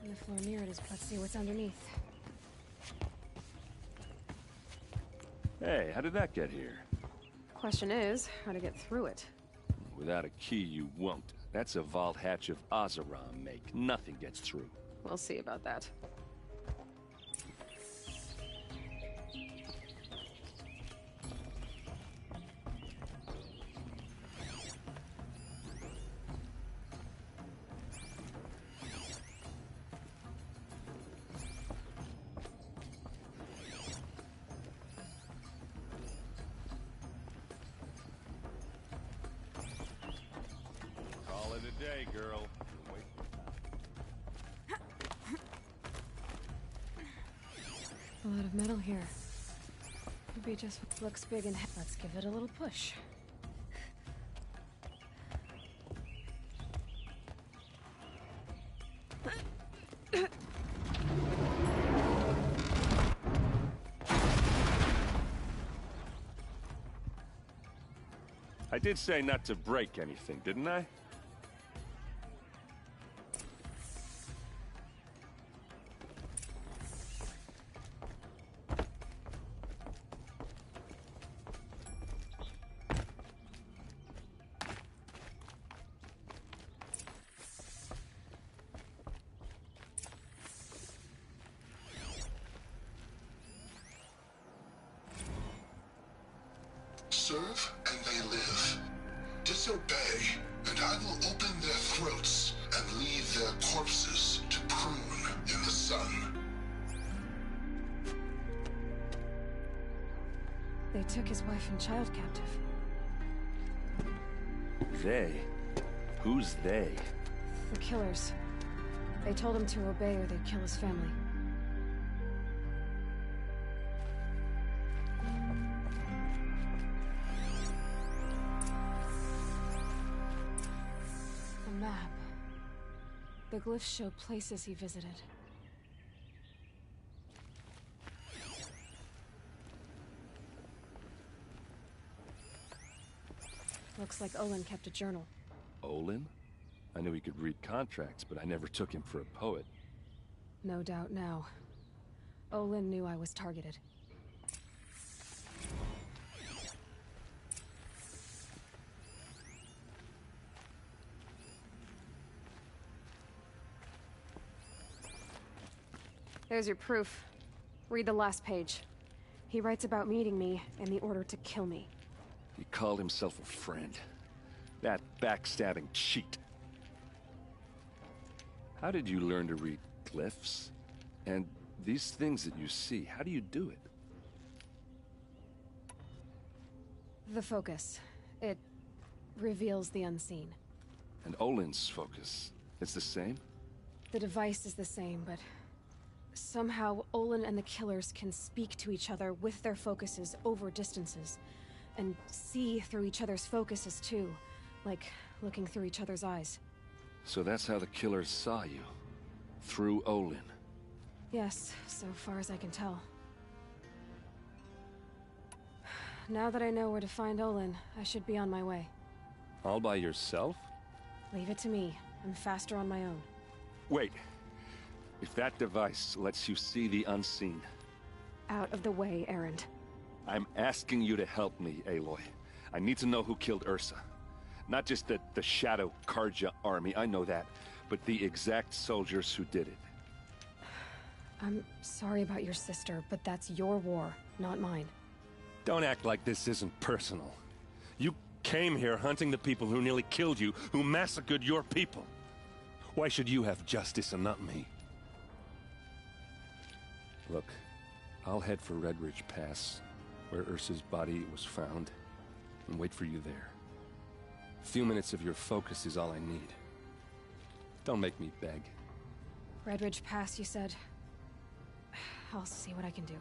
and the floor near it is. Let's see what's underneath. Hey, how did that get here? Question is, how to get through it. Without a key, you won't. That's a vault hatch of Oseram make. Nothing gets through. We'll see about that. day, girl. Wait. A lot of metal here. Maybe just looks big and let's give it a little push. I did say not to break anything, didn't I? Serve and they live. Disobey, and I will open their throats and leave their corpses to prune in the sun. They took his wife and child captive. They? Who's they? The killers. They told him to obey or they'd kill his family. A map. The glyphs show places he visited. Looks like Olin kept a journal. Olin? I knew he could read contracts, but I never took him for a poet. No doubt now. Olin knew I was targeted. There's your proof. Read the last page. He writes about meeting me and the order to kill me. He called himself a friend. That backstabbing cheat. How did you learn to read glyphs? And these things that you see, how do you do it? The focus. It reveals the unseen. And Olin's focus, it's the same? The device is the same, but somehow Olin and the killers can speak to each other with their focuses over distances. And see through each other's focuses too, like looking through each other's eyes. So that's how the killers saw you? Through Olin? Yes, so far as I can tell. Now that I know where to find Olin, I should be on my way. All by yourself? Leave it to me. I'm faster on my own. Wait. If that device lets you see the unseen... Out of the way, Erend. I'm asking you to help me, Aloy. I need to know who killed Ursa. Not just the Shadow Carja army, I know that, but the exact soldiers who did it. I'm sorry about your sister, but that's your war, not mine. Don't act like this isn't personal. You came here hunting the people who nearly killed you, who massacred your people. Why should you have justice and not me? Look, I'll head for Red Ridge Pass, where Ursa's body was found, and wait for you there. A few minutes of your focus is all I need. Don't make me beg. Red Ridge Pass, you said? I'll see what I can do.